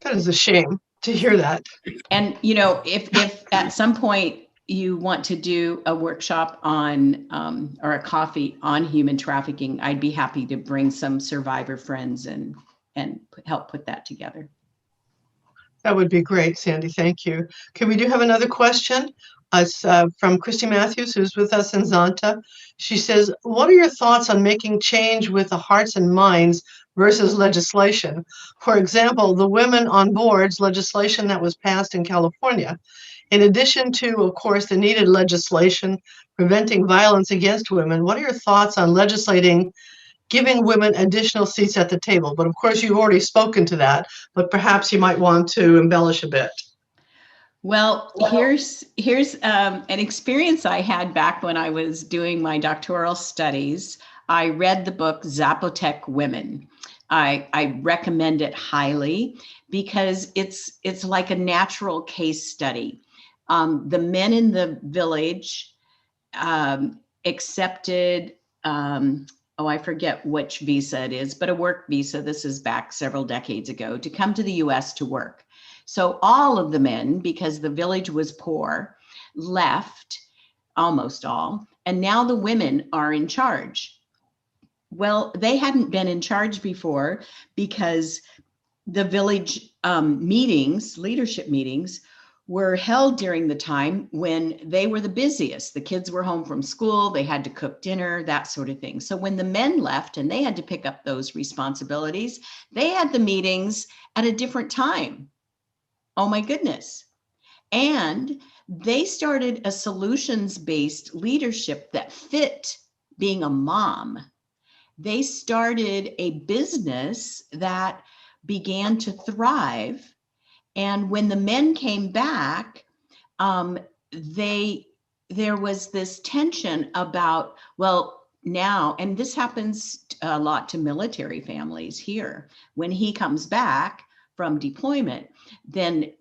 That is a shame to hear that. And, you know, if at some point you want to do a workshop on or a coffee on human trafficking, I'd be happy to bring some survivor friends and help put that together. That would be great, Sandy. Thank you. Okay, we do have another question. It's from Christy Matthews, who's with us in Zonta. She says, what are your thoughts on making change with the hearts and minds versus legislation? For example, the Women on Boards legislation that was passed in California. In addition to, of course, the needed legislation preventing violence against women, what are your thoughts on legislating giving women additional seats at the table? But of course, you've already spoken to that, but perhaps you might want to embellish a bit. Well, here's an experience I had back when I was doing my doctoral studies. I read the book Zapotec Women. I recommend it highly because it's like a natural case study. The men in the village accepted I forget which visa it is, but a work visa. This is back several decades ago, to come to the US to work. So all of the men, because the village was poor, left, almost all, and now the women are in charge. Well, they hadn't been in charge before because the village meetings, leadership meetings, were held during the time when they were the busiest. The kids were home from school, they had to cook dinner, that sort of thing. So when the men left and they had to pick up those responsibilities, they had the meetings at a different time. Oh my goodness. And they started a solutions-based leadership that fit being a mom. They started a business that began to thrive. And when the men came back, there was this tension about, well, now, and this happens a lot to military families here, when he comes back from deployment, then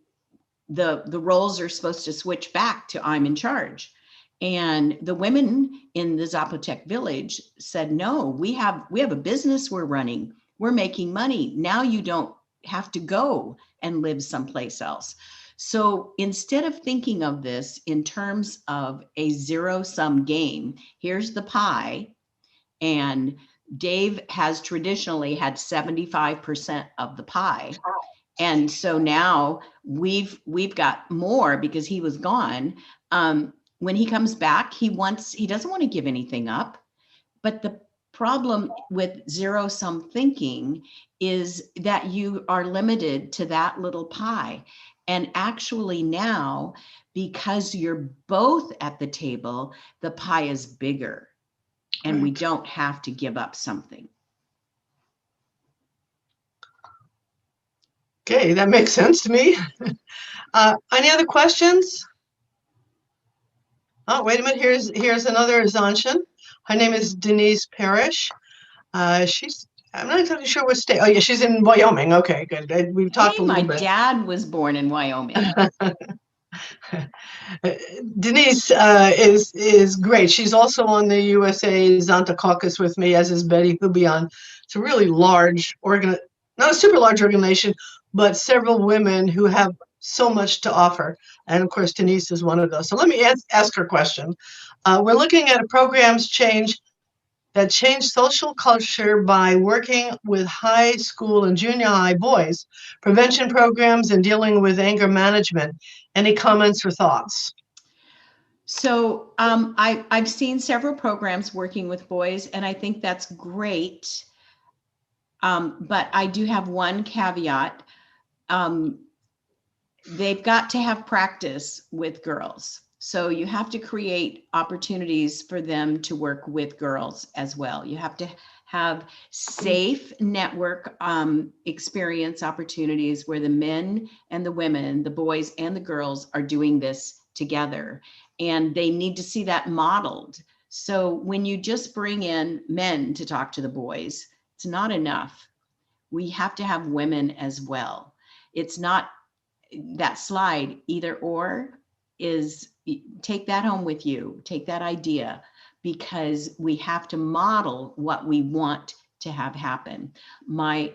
the roles are supposed to switch back to I'm in charge. And the women in the Zapotec village said, no, we have a business we're running. We're making money. Now you don't have to go and live someplace else. So instead of thinking of this in terms of a zero-sum game, here's the pie, and Dave has traditionally had 75% of the pie. And so now we've got more because he was gone. When he comes back, he doesn't want to give anything up. But the problem with zero-sum thinking is that you are limited to that little pie. And actually now, because you're both at the table, the pie is bigger, and we Right. don't have to give up something. Okay, that makes sense to me. Any other questions? Oh, wait a minute. Here's another Zanshan. Her name is Denise Parrish. I'm not exactly sure what state. Oh, yeah, she's in Wyoming. Okay, good. We've talked Hey, a my little bit. dad was born in Wyoming. Denise is great. She's also on the USA Zanta Caucus with me, as is Betty Hubion. It's a really large not a super large organization, but several women who have so much to offer. And of course, Denise is one of those. So let me ask her question. We're looking at a programs that change social culture by working with high school and junior high boys, prevention programs, and dealing with anger management. Any comments or thoughts? So I've seen several programs working with boys, and I think that's great. But I do have one caveat. They've got to have practice with girls. So you have to create opportunities for them to work with girls as well. You have to have safe network experience opportunities where the men and the women, the boys and the girls are doing this together. And they need to see that modeled. So when you just bring in men to talk to the boys, it's not enough. We have to have women as well. It's not that slide, either or, is take that home with you, take that idea, because we have to model what we want to have happen. My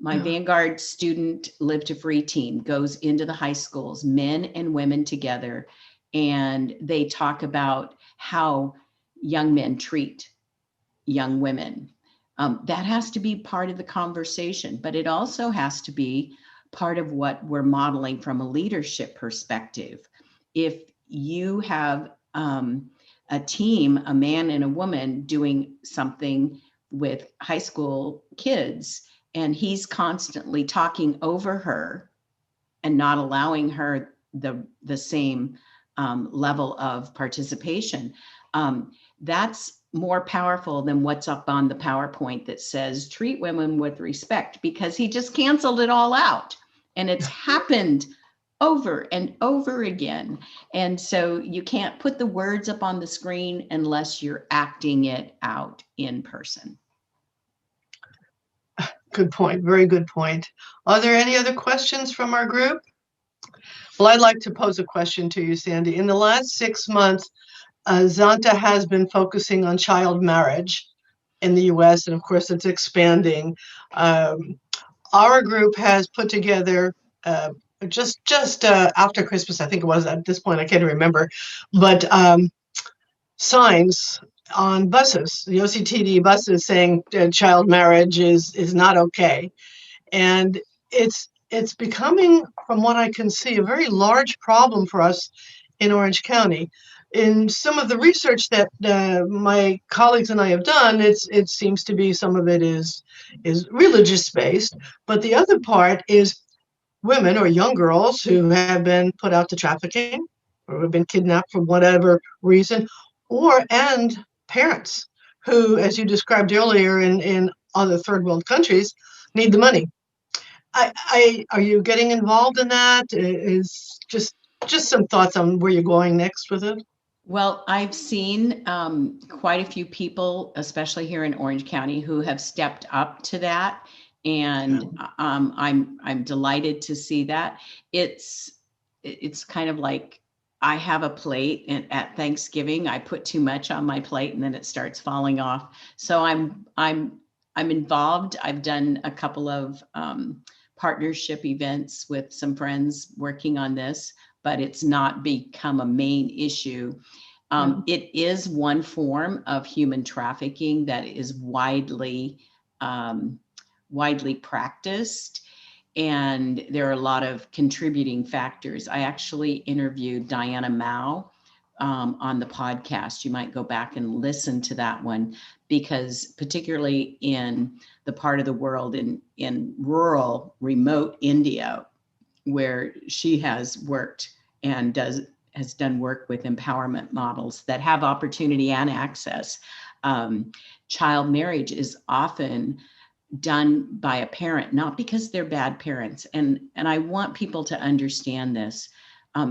Vanguard student Live to Free team goes into the high schools, men and women together, and they talk about how young men treat young women. That has to be part of the conversation, but it also has to be part of what we're modeling from a leadership perspective. If you have a team, a man and a woman doing something with high school kids, and he's constantly talking over her and not allowing her the same level of participation, that's more powerful than what's up on the PowerPoint that says treat women with respect, because he just canceled it all out. And it's happened over and over again. And so you can't put the words up on the screen unless you're acting it out in person. Good point. Very good point. Are there any other questions from our group? Well, I'd like to pose a question to you, Sandy. In the last 6 months, Zanta has been focusing on child marriage in the US, and of course it's expanding. Our group has put together just after Christmas, I think it was, at this point I can't remember, but signs on buses, the OCTD buses, saying child marriage is not okay. And it's becoming, from what I can see, a very large problem for us in Orange County. In some of the research that my colleagues and I have done, it seems to be some of it is religious based, but the other part is women or young girls who have been put out to trafficking or have been kidnapped for whatever reason, and parents who, as you described earlier, in other third world countries, need the money. Are you getting involved in that? Is just some thoughts on where you're going next with it? Well, I've seen quite a few people, especially here in Orange County, who have stepped up to that, and I'm delighted to see that. It's kind of like I have a plate, and at Thanksgiving I put too much on my plate, and then it starts falling off. So I'm involved. I've done a couple of partnership events with some friends working on this, but it's not become a main issue. It is one form of human trafficking that is widely practiced, and there are a lot of contributing factors. I actually interviewed Diana Mao on the podcast. You might go back and listen to that one, because particularly in the part of the world in rural, remote India, where she has worked and has done work with empowerment models that have opportunity and access. Child marriage is often done by a parent, not because they're bad parents. And I want people to understand this.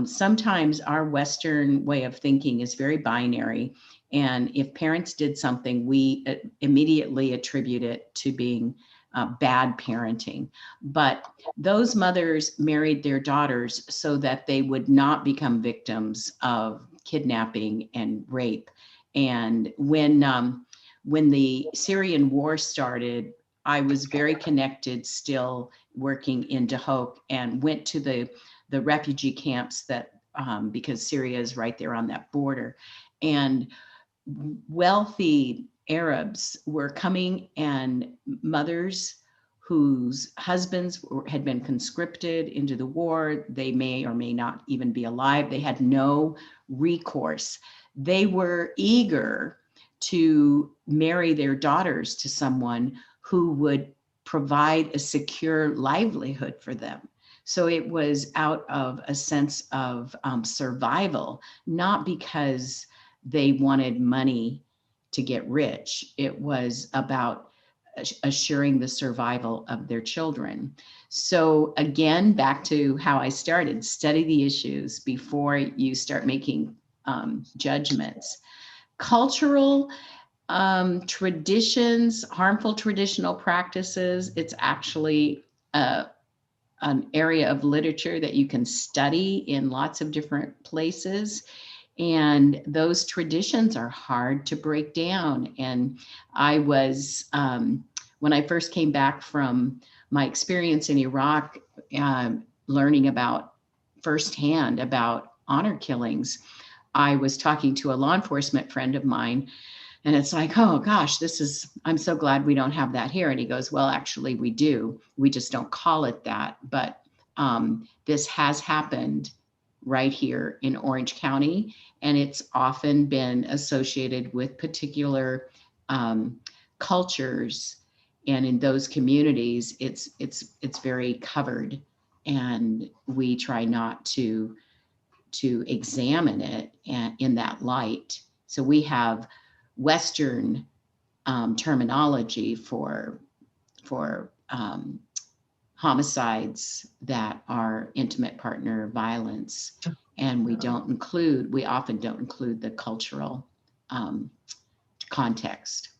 Sometimes our Western way of thinking is very binary. And if parents did something, we immediately attribute it to being bad parenting. But those mothers married their daughters so that they would not become victims of kidnapping and rape. And when the Syrian war started, I was very connected, still working in Dahok, and went to the refugee camps that because Syria is right there on that border. And wealthy Arabs were coming, and mothers whose husbands had been conscripted into the war, they may or may not even be alive. They had no recourse. They were eager to marry their daughters to someone who would provide a secure livelihood for them. So it was out of a sense of survival, not because they wanted money to get rich. It was about assuring the survival of their children. So again, back to how I started, study the issues before you start making judgments. Cultural traditions, harmful traditional practices, it's actually an area of literature that you can study in lots of different places. And those traditions are hard to break down. And I was, when I first came back from my experience in Iraq, learning about firsthand about honor killings, I was talking to a law enforcement friend of mine, and it's like, oh gosh, I'm so glad we don't have that here. And he goes, well, actually we do. We just don't call it that. But this has happened right here in Orange County, and it's often been associated with particular cultures. And in those communities, it's very covered, and we try not to examine it in that light. So we have Western terminology for homicides that are intimate partner violence, and we often don't include the cultural context.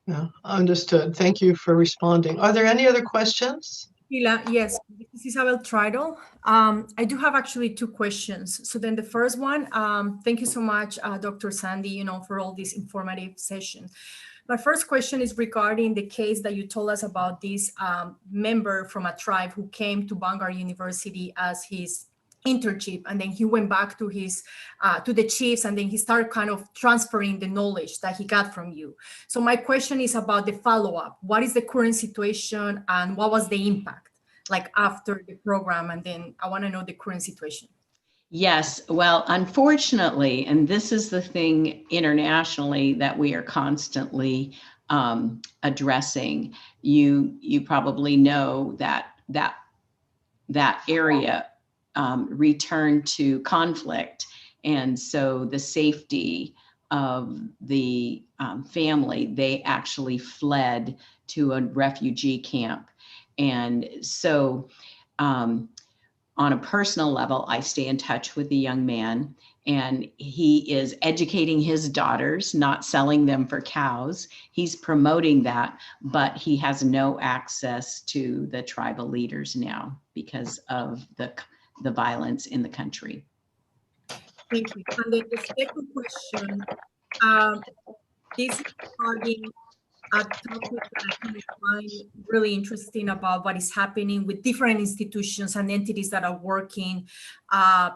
Yeah, understood. Thank you for responding. Are there any other questions? Sheila, yes, this is Isabel Tridel. I do have actually two questions. So then the first one, thank you so much, Dr. Sandy, for all this informative session. My first question is regarding the case that you told us about this member from a tribe who came to Vanguard University as his internship, and then he went back to his to the chiefs, and then he started kind of transferring the knowledge that he got from you. So my question is about the follow-up. What is the current situation, and what was the impact like after the program? And then I want to know the current situation. Yes, well, unfortunately, and this is the thing internationally that we are constantly addressing. You probably know that area returned to conflict, and so the safety of the family, they actually fled to a refugee camp. And so on a personal level, I stay in touch with the young man, and he is educating his daughters, not selling them for cows. He's promoting that, but he has no access to the tribal leaders now because of the violence in the country. Thank you. And then the second question, um, this is regarding a topic that I kind of find really interesting about what is happening with different institutions and entities that are working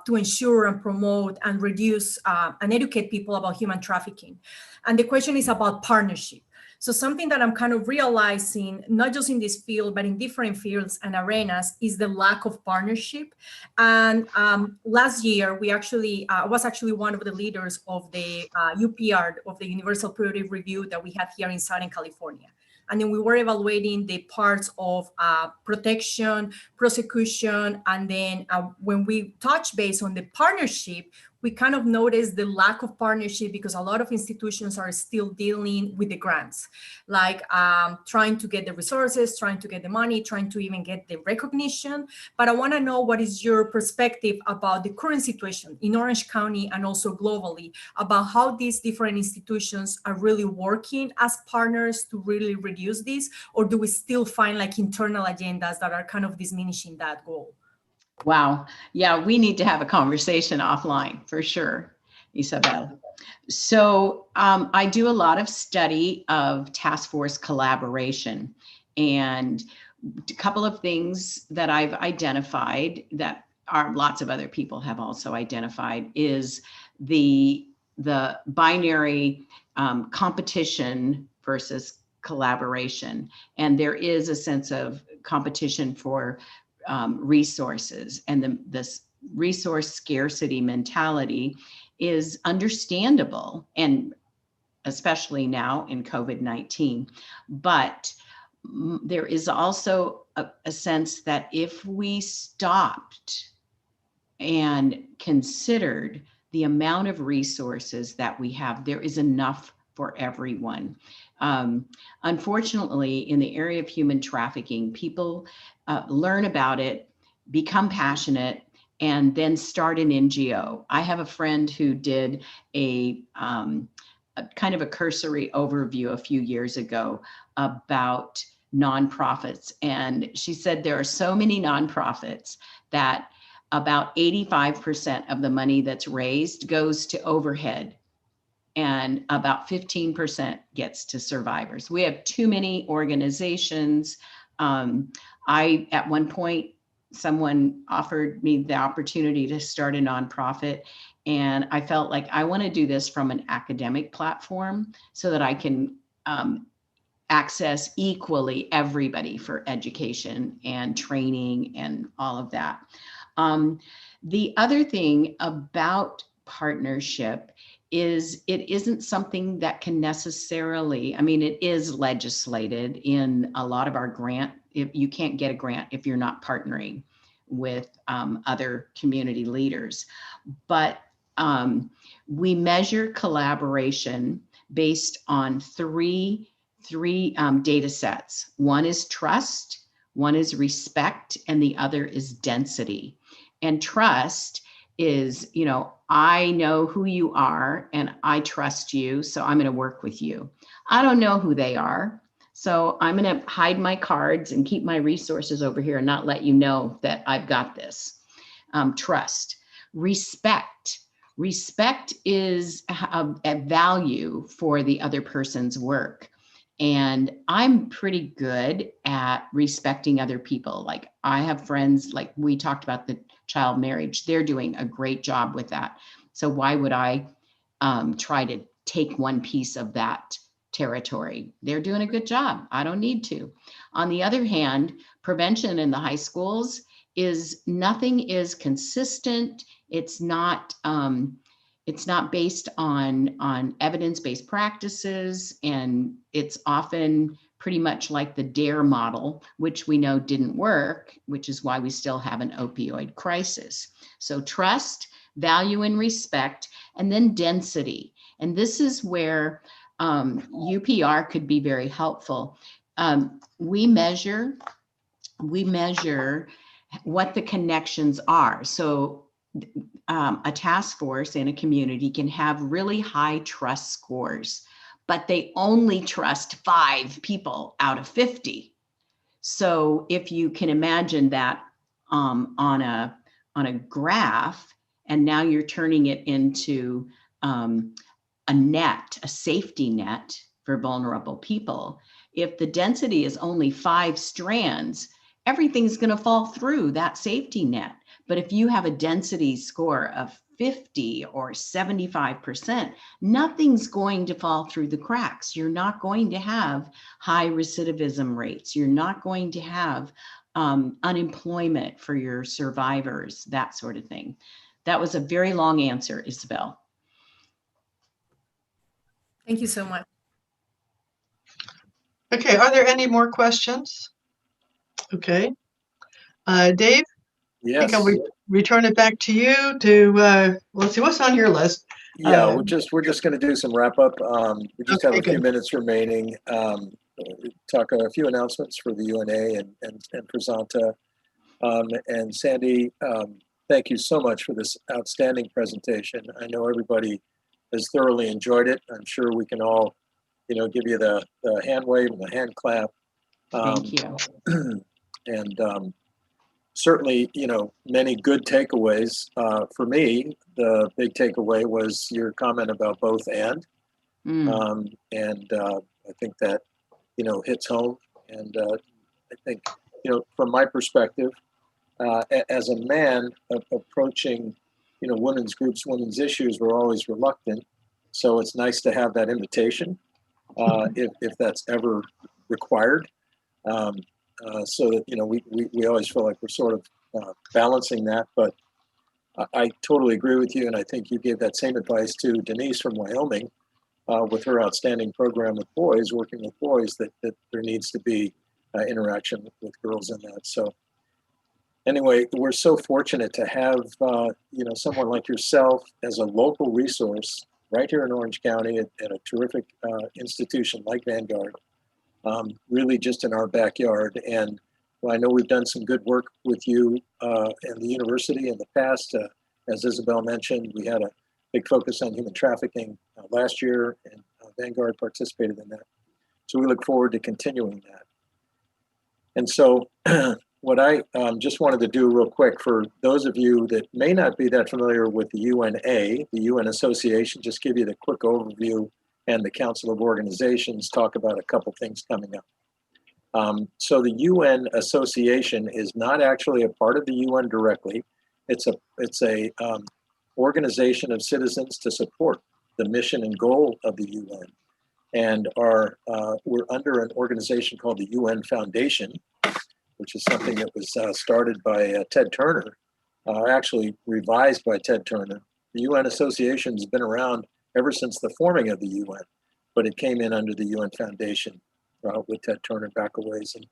to ensure and promote and reduce and educate people about human trafficking. And the question is about partnership. So something that I'm kind of realizing, not just in this field, but in different fields and arenas, is the lack of partnership. And last year, we actually was actually one of the leaders of the UPR, of the Universal Periodic Review that we had here in Southern California. And then we were evaluating the parts of protection, prosecution, and then when we touched base on the partnership, we kind of noticed the lack of partnership because a lot of institutions are still dealing with the grants, like trying to get the resources, trying to get the money, trying to even get the recognition. But I want to know, what is your perspective about the current situation in Orange County and also globally about how these different institutions are really working as partners to really reduce this, or do we still find like internal agendas that are kind of diminishing that goal? Wow. Yeah, we need to have a conversation offline for sure, Isabel. So I do a lot of study of task force collaboration, and a couple of things that I've identified that are lots of other people have also identified is the binary competition versus collaboration. And there is a sense of competition for resources, and this resource scarcity mentality is understandable, and especially now in COVID-19. But there is also a sense that if we stopped and considered the amount of resources that we have, there is enough for everyone. Unfortunately, in the area of human trafficking, people learn about it, become passionate, and then start an NGO. I have a friend who did a kind of a cursory overview a few years ago about nonprofits. And she said there are so many nonprofits that about 85% of the money that's raised goes to overhead, and about 15% gets to survivors. We have too many organizations. At one point, someone offered me the opportunity to start a nonprofit, and I felt like I want to do this from an academic platform so that I can access equally everybody for education and training and all of that. The other thing about partnership is it isn't something that can necessarily, I mean, it is legislated in a lot of our grant. If you can't get a grant if you're not partnering with other community leaders. But we measure collaboration based on three data sets. One is trust, one is respect, and the other is density. And trust is, you know, I know who you are and I trust you, so I'm going to work with you. I don't know who they are, so I'm going to hide my cards and keep my resources over here and not let you know that I've got this. Trust. Respect. Respect is a value for the other person's work. And I'm pretty good at respecting other people. Like, I have friends, like we talked about the child marriage, they're doing a great job with that. So why would I try to take one piece of that territory? They're doing a good job. I don't need to. On the other hand, prevention in the high schools is nothing is consistent. It's not based on evidence-based practices, and it's often pretty much like the DARE model, which we know didn't work, which is why we still have an opioid crisis. So trust, value and respect, and then density. And this is where UPR could be very helpful. We measure what the connections are. So a task force in a community can have really high trust scores, but they only trust 5 people out of 50. So if you can imagine that on a graph, and now you're turning it into a net, a safety net for vulnerable people. If the density is only 5 strands, everything's going to fall through that safety net. But if you have a density score of 50 or 75%, nothing's going to fall through the cracks. You're not going to have high recidivism rates. You're not going to have unemployment for your survivors, that sort of thing. That was a very long answer, Isabel. Thank you so much. Okay, are there any more questions? Okay. Dave, I think Yes. I'll return it back to you to, let's see, what's on your list? Yeah, we're just going to do some wrap up. We just have Okay, a few good. minutes remaining. Talk a few announcements for the UNA and for Zonta. And Sandy, thank you so much for this outstanding presentation. I know everybody has thoroughly enjoyed it. I'm sure we can all, give you the hand wave and the hand clap. Thank you. And certainly, many good takeaways. For me, the big takeaway was your comment about both and. I think that, hits home. And I think, from my perspective, as a man approaching, women's groups, women's issues, we're always reluctant. So it's nice to have that invitation, if that's ever required. So that, we always feel like we're sort of balancing that. But I totally agree with you. And I think you gave that same advice to Denise from Wyoming with her outstanding program with boys, working with boys, that there needs to be interaction with girls in that. So anyway, we're so fortunate to have, someone like yourself as a local resource right here in Orange County at a terrific institution like Vanguard, really just in our backyard. And I know we've done some good work with you and the university in the past. As Isabel mentioned, we had a big focus on human trafficking last year, and Vanguard participated in that. So we look forward to continuing that. And so what I just wanted to do real quick for those of you that may not be that familiar with the UNA, the UN Association, just give you the quick overview, and the Council of Organizations, talk about a couple things coming up. So the UN Association is not actually a part of the UN directly. It's a organization of citizens to support the mission and goal of the UN. And we're under an organization called the UN Foundation, which is something that was started by Ted Turner, actually revised by Ted Turner. The UN Association has been around ever since the forming of the UN, but it came in under the UN Foundation with Ted Turner back a ways, and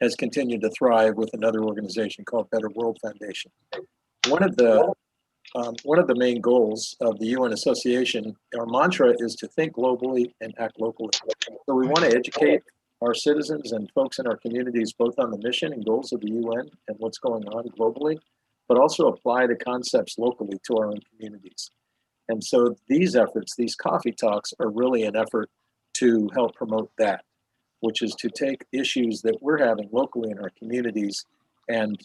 has continued to thrive with another organization called Better World Foundation. One of the main goals of the UN Association, our mantra is to think globally and act locally. So we want to educate our citizens and folks in our communities both on the mission and goals of the UN and what's going on globally, but also apply the concepts locally to our own communities. And so these efforts, these coffee talks, are really an effort to help promote that, which is to take issues that we're having locally in our communities and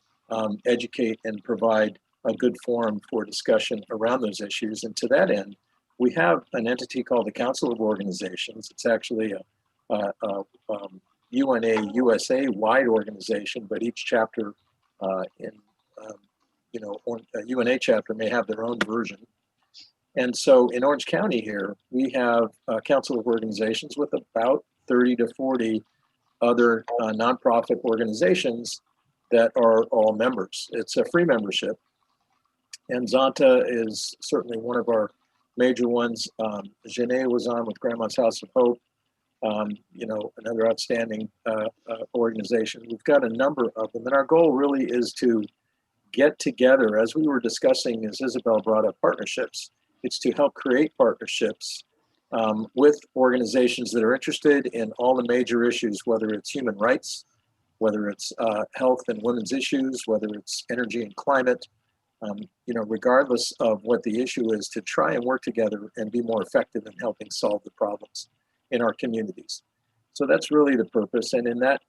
educate and provide a good forum for discussion around those issues. And to that end, we have an entity called the Council of Organizations. It's actually a UNA USA wide organization, but each chapter a UNA chapter may have their own version. And so in Orange County here, we have a Council of Organizations with about 30 to 40 other nonprofit organizations that are all members. It's a free membership. And Zonta is certainly one of our major ones. Janae was on with Grandma's House of Hope, another outstanding organization. We've got a number of them. And our goal really is to get together, as we were discussing, as Isabel brought up, partnerships. It's to help create partnerships with organizations that are interested in all the major issues, whether it's human rights, whether it's health and women's issues, whether it's energy and climate, regardless of what the issue is, to try and work together and be more effective in helping solve the problems in our communities. So that's really the purpose. And in that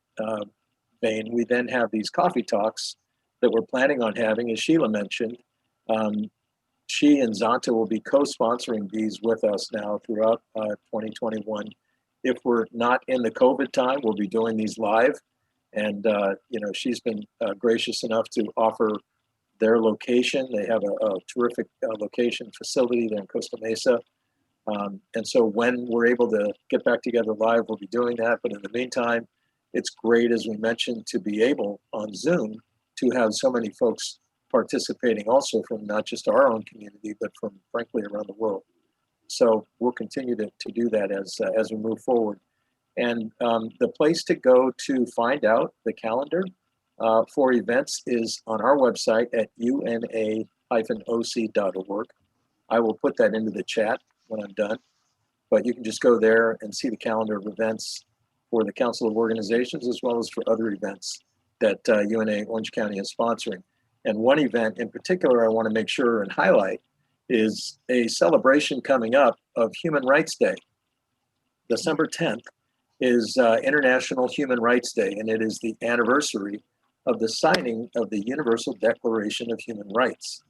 vein, we then have these coffee talks that we're planning on having, as Sheila mentioned. She and Zonta will be co-sponsoring these with us now throughout 2021. If we're not in the COVID time, we'll be doing these live. And, she's been gracious enough to offer their location. They have a terrific location facility there in Costa Mesa. And so when we're able to get back together live, we'll be doing that. But in the meantime, it's great, as we mentioned, to be able on Zoom to have so many folks participating also from not just our own community, but from frankly around the world. So we'll continue to do that as we move forward. And the place to go to find out the calendar for events is on our website at una-oc.org. I will put that into the chat when I'm done, but you can just go there and see the calendar of events for the Council of Organizations, as well as for other events that UNA Orange County is sponsoring. And one event in particular I want to make sure and highlight is a celebration coming up of Human Rights Day. December 10th is International Human Rights Day, and it is the anniversary of the signing of the Universal Declaration of Human Rights,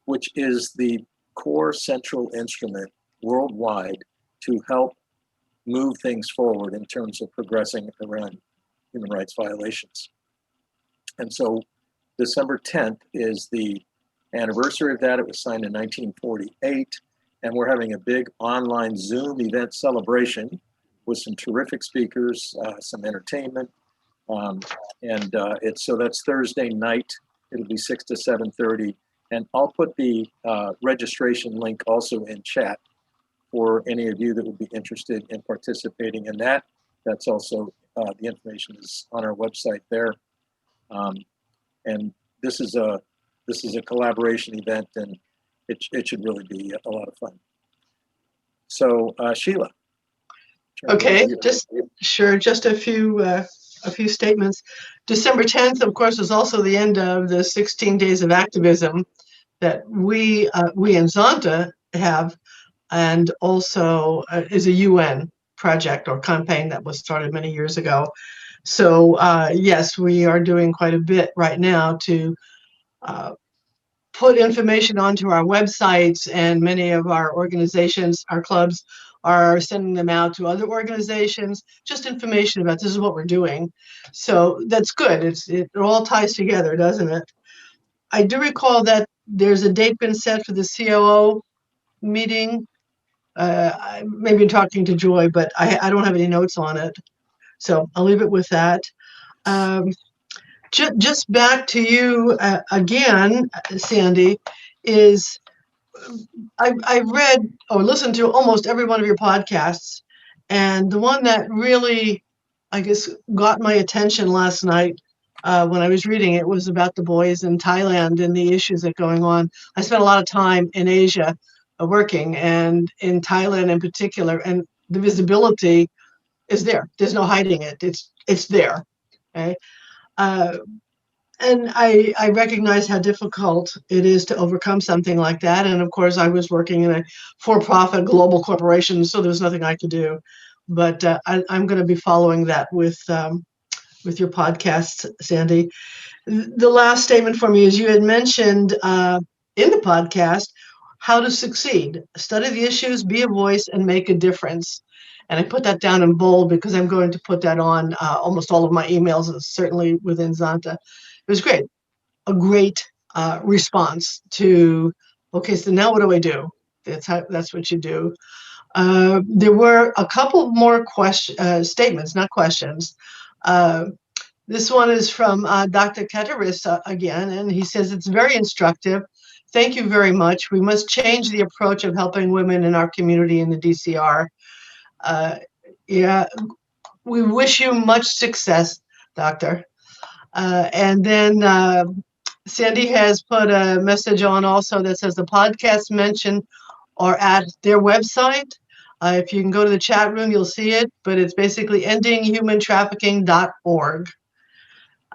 which is the core central instrument worldwide to help move things forward in terms of progressing around human rights violations. And so December 10th is the anniversary of that. It was signed in 1948, and we're having a big online Zoom event celebration with some terrific speakers, some entertainment, so that's Thursday night. It'll be 6 to 7:30, and I'll put the registration link also in chat for any of you that would be interested in participating in that. That's also the information is on our website there, and this is a collaboration event, and it should really be a lot of fun. So Sheila. Okay, just a few statements. December 10th, of course, is also the end of the 16 days of activism that we in Zonta have, and also is a UN project or campaign that was started many years ago. So yes, we are doing quite a bit right now to put information onto our websites, and many of our organizations, our clubs, are sending them out to other organizations, just information about this is what we're doing. So that's good. It all ties together, doesn't it? I do recall that there's a date been set for the COO meeting. I may be talking to Joy, but I don't have any notes on it. So I'll leave it with that. Just back to you again, Sandy, is I've read or listened to almost every one of your podcasts, and the one that really, I guess, got my attention last night when I was reading it was about the boys in Thailand and the issues that are going on. I spent a lot of time in Asia working, and in Thailand in particular, and the visibility is there. There's no hiding it. It's there. Okay. And I recognize how difficult it is to overcome something like that. And of course, I was working in a for-profit global corporation, so there was nothing I could do. But I'm going to be following that with your podcast, Sandy. The last statement for me is you had mentioned in the podcast how to succeed. Study the issues, be a voice, and make a difference. And I put that down in bold because I'm going to put that on almost all of my emails, certainly within Zonta. It was great. A great response to, okay, so now what do I do? That's what you do. There were a couple more statements, not questions. This one is from Dr. Keteris again, and he says, it's very instructive. Thank you very much. We must change the approach of helping women in our community in the DCR. Yeah, we wish you much success, Doctor. And then Sandy has put a message on also that says the podcast mentioned are at their website. If you can go to the chat room, you'll see it, but it's basically endinghumantrafficking.org.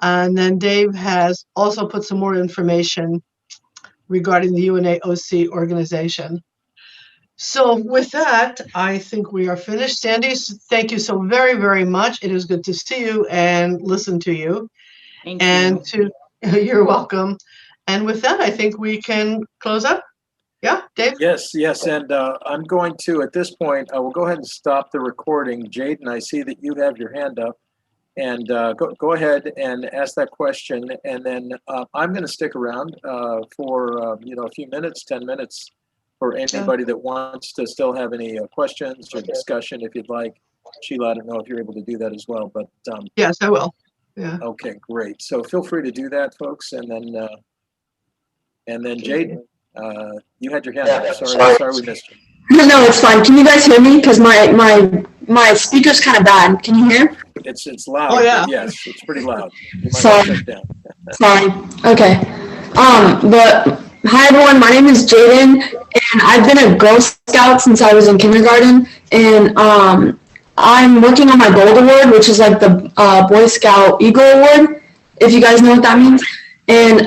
And then Dave has also put some more information regarding the UNAOC organization. So with that, I think we are finished. Sandy, thank you so very, very much. It is good to see you and listen to you. Thank And you. you're welcome. And with that, I think we can close up. Yeah, Dave? Yes, yes, and I'm going to, at this point, I will go ahead and stop the recording. Jaden, I see that you have your hand up, and go ahead and ask that question, and then I'm going to stick around for a few minutes, 10 minutes, for anybody that wants to still have any questions or discussion, if you'd like. Sheila, I don't know if you're able to do that as well, but Yes, I will. Yeah. okay, great. So feel free to do that, folks, and then Jaden. You had your hand up. Sorry we missed you. No, it's fine. Can you guys hear me? Because my speaker's kind of bad. Can you hear? It's loud. Oh, yeah. Yes, it's pretty loud. You might Sorry. want to shut down. Sorry. Okay. But hi everyone. My name is Jaden, and I've been a Girl Scout since I was in kindergarten. And I'm working on my Gold Award, which is like the Boy Scout Eagle Award, if you guys know what that means. And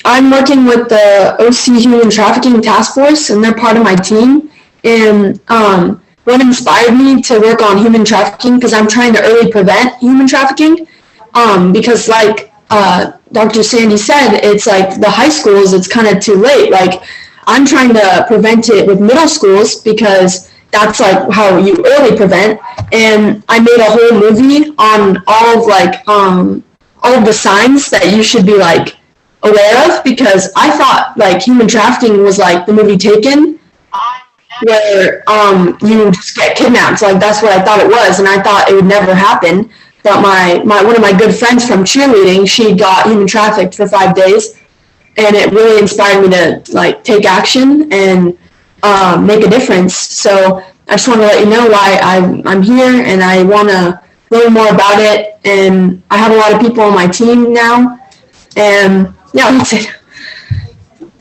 I'm working with the OC Human Trafficking Task Force, and they're part of my team. And what inspired me to work on human trafficking, because I'm trying to early prevent human trafficking, because like Dr. Sandy said, it's like the high schools, it's kind of too late. Like I'm trying to prevent it with middle schools because that's like how you early prevent. And I made a whole movie on all of the signs that you should be like aware of, because I thought like human trafficking was like the movie Taken, where you just get kidnapped. Like that's what I thought it was, and I thought it would never happen. But one of my good friends from cheerleading, she got human trafficked for 5 days, and it really inspired me to like take action and make a difference. So I just want to let you know why I'm here, and I want to learn more about it. And I have a lot of people on my team now, and yeah, that's it.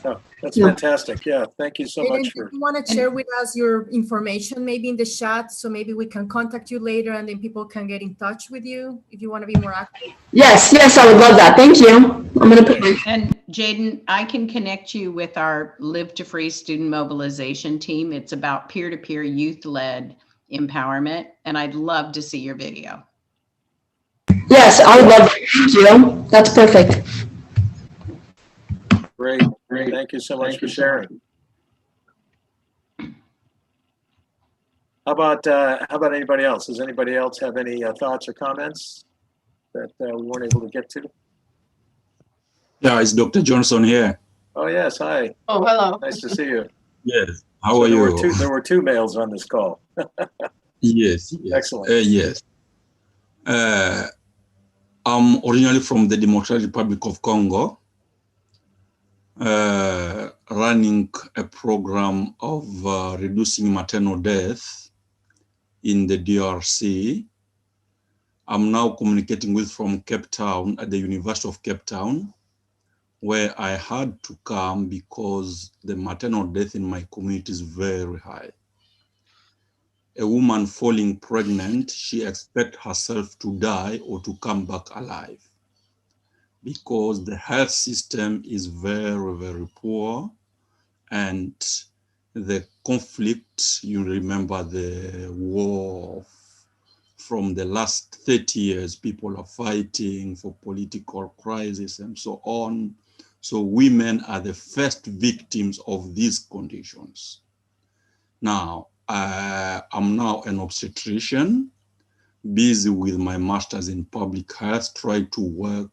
Oh, that's fantastic. Yeah, thank you so much for. If you want to share with us your information, maybe in the chat, so maybe we can contact you later, and then people can get in touch with you if you want to be more active. Yes, I would love that. Thank you. I'm going to put my... And Jaden, I can connect you with our Live to Free student mobilization team. It's about peer-to-peer youth-led empowerment, and I'd love to see your video. Yes, I would love that. Thank you. That's perfect. Great. Thank you so much for sharing. How about anybody else? Does anybody else have any thoughts or comments that we weren't able to get to? Yeah, it's Dr. Johnson here. Oh yes, hi. Oh, hello. Nice to see you. Yes. How are you? There were two males on this call. Yes. Excellent. Yes. I'm originally from the Democratic Republic of Congo, running a program of reducing maternal death in the DRC. I'm now communicating from Cape Town at the University of Cape Town, where I had to come because the maternal death in my community is very high. A woman falling pregnant, she expects herself to die or to come back alive, because the health system is very, very poor. And the conflict, you remember the war from the last 30 years, people are fighting for political crisis and so on. So women are the first victims of these conditions. Now, I'm now an obstetrician, busy with my master's in public health, trying to work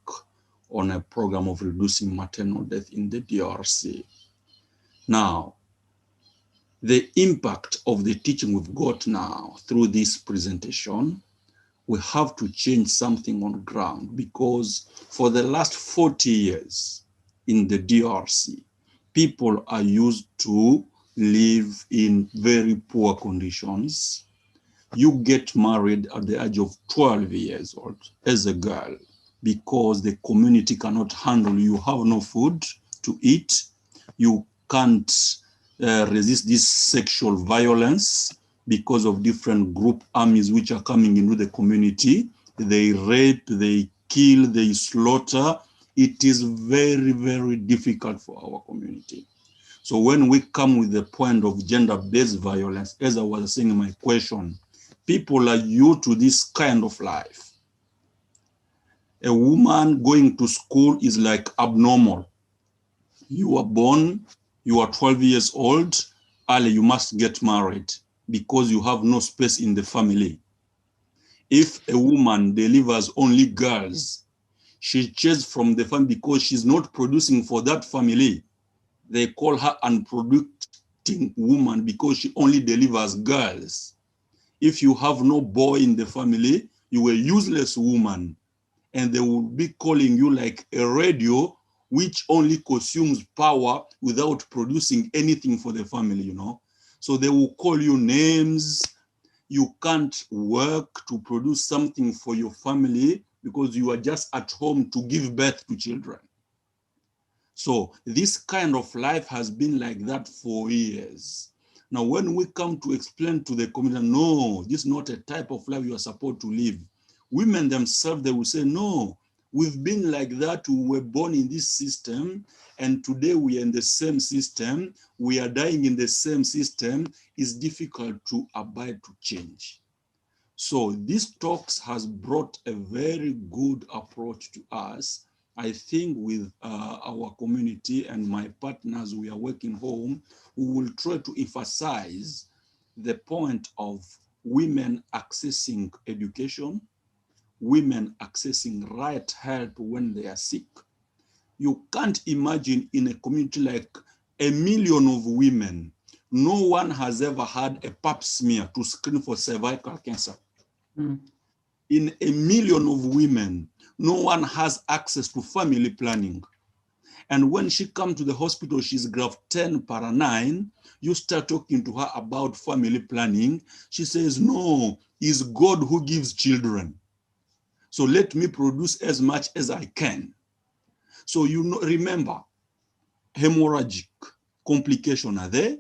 on a program of reducing maternal death in the DRC. Now, the impact of the teaching we've got now through this presentation, we have to change something on ground, because for the last 40 years in the DRC, people are used to live in very poor conditions. You get married at the age of 12 years old as a girl because the community cannot handle you. You have no food to eat. You can't resist this sexual violence because of different group armies which are coming into the community. They rape, they kill, they slaughter. It is very, very difficult for our community. So when we come with the point of gender-based violence, as I was saying in my question, people are used to this kind of life. A woman going to school is like abnormal. You are born, you are 12 years old, early you must get married because you have no space in the family. If a woman delivers only girls, she's chased from the family because she's not producing for that family. They call her unproducing woman because she only delivers girls. If you have no boy in the family, you are a useless woman. And they will be calling you like a radio which only consumes power without producing anything for the family, you know. So they will call you names. You can't work to produce something for your family because you are just at home to give birth to children. So this kind of life has been like that for years. Now, when we come to explain to the community, no, this is not a type of life you are supposed to live. Women themselves, they will say, no, we've been like that. We were born in this system, and today we are in the same system. We are dying in the same system. It's difficult to abide to change. So this talks has brought a very good approach to us. I think with our community and my partners, we are working home, we will try to emphasize the point of women accessing education, women accessing right help when they are sick. You can't imagine in a community like 1 million of women, no one has ever had a pap smear to screen for cervical cancer. Mm. In 1 million of women, no one has access to family planning. And when she comes to the hospital, she's graph 10/9, you start talking to her about family planning. She says, no, it's God who gives children. So let me produce as much as I can. So you know, remember, hemorrhagic complications are there.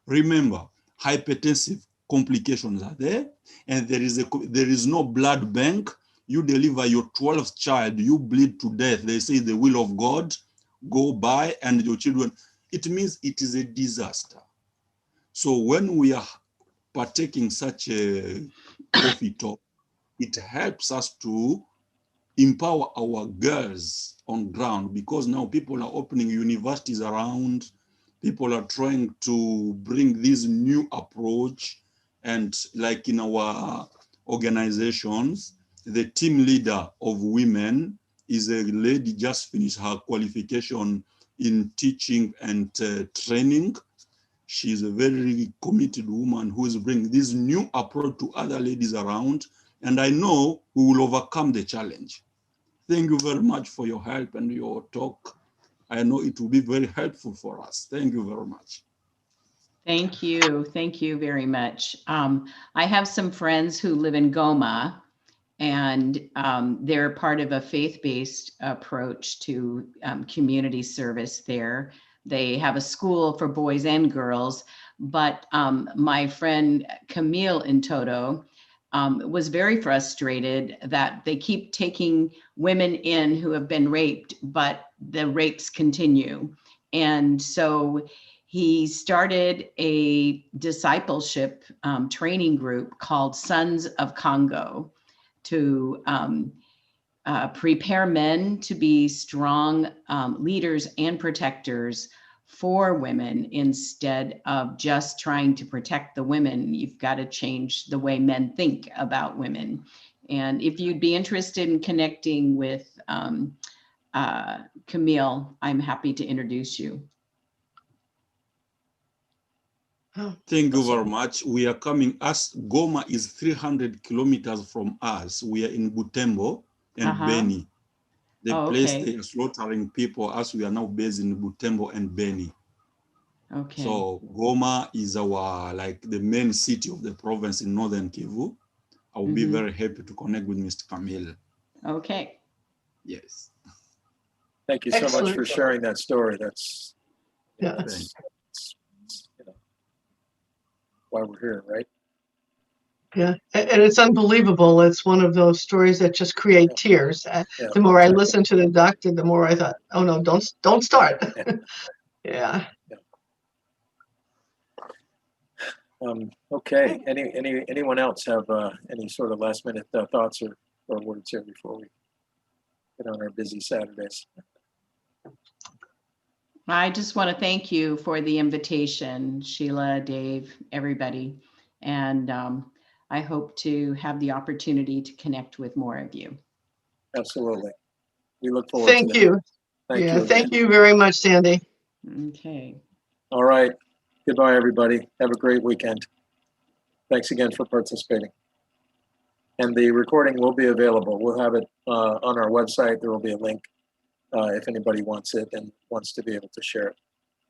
Remember, hypertensive complications are there. And there is no blood bank. You deliver your 12th child, you bleed to death. They say the will of God, go by, and your children. It means it is a disaster. So when we are partaking such a coffee talk, it helps us to empower our girls on ground, because now people are opening universities around, people are trying to bring this new approach. And like in our organizations, the team leader of women is a lady just finished her qualification in teaching and training. She's a very committed woman who is bringing this new approach to other ladies around. And I know we will overcome the challenge. Thank you very much for your help and your talk. I know it will be very helpful for us. Thank you very much. Thank you. Thank you very much. I have some friends who live in Goma, and they're part of a faith-based approach to community service there. They have a school for boys and girls, but my friend Camille in Toto was very frustrated that they keep taking women in who have been raped, but the rapes continue. And so he started a discipleship training group called Sons of Congo to prepare men to be strong leaders and protectors for women instead of just trying to protect the women. You've got to change the way men think about women. And if you'd be interested in connecting with Camille, I'm happy to introduce you. Thank you very much. We are coming, as Goma is 300 kilometers from us. We are in Butembo and Beni. The place they are slaughtering people, as we are now based in Butembo and Beni. Okay. So Goma is our, like the main city of the province in Northern Kivu. I will be very happy to connect with Mr. Camille. Okay. Yes. Thank you so Excellent. much for sharing that story. That's, Yeah. that's you know, why we're here, right? Yeah, and it's unbelievable. It's one of those stories that just create tears. Yeah, The more I exactly. listened to the doctor, the more I thought, oh no, don't start. Yeah. Yeah. Okay. Anyone else have any sort of last minute thoughts or words here before we get on our busy Saturdays? I just want to thank you for the invitation, Sheila, Dave, everybody. And I hope to have the opportunity to connect with more of you. Absolutely. We look forward Thank to that. you. Thank Yeah, you again. thank you very much, Sandy. Okay. All right. Goodbye, everybody. Have a great weekend. Thanks again for participating. And the recording will be available. We'll have it on our website. There will be a link if anybody wants it and wants to be able to share it.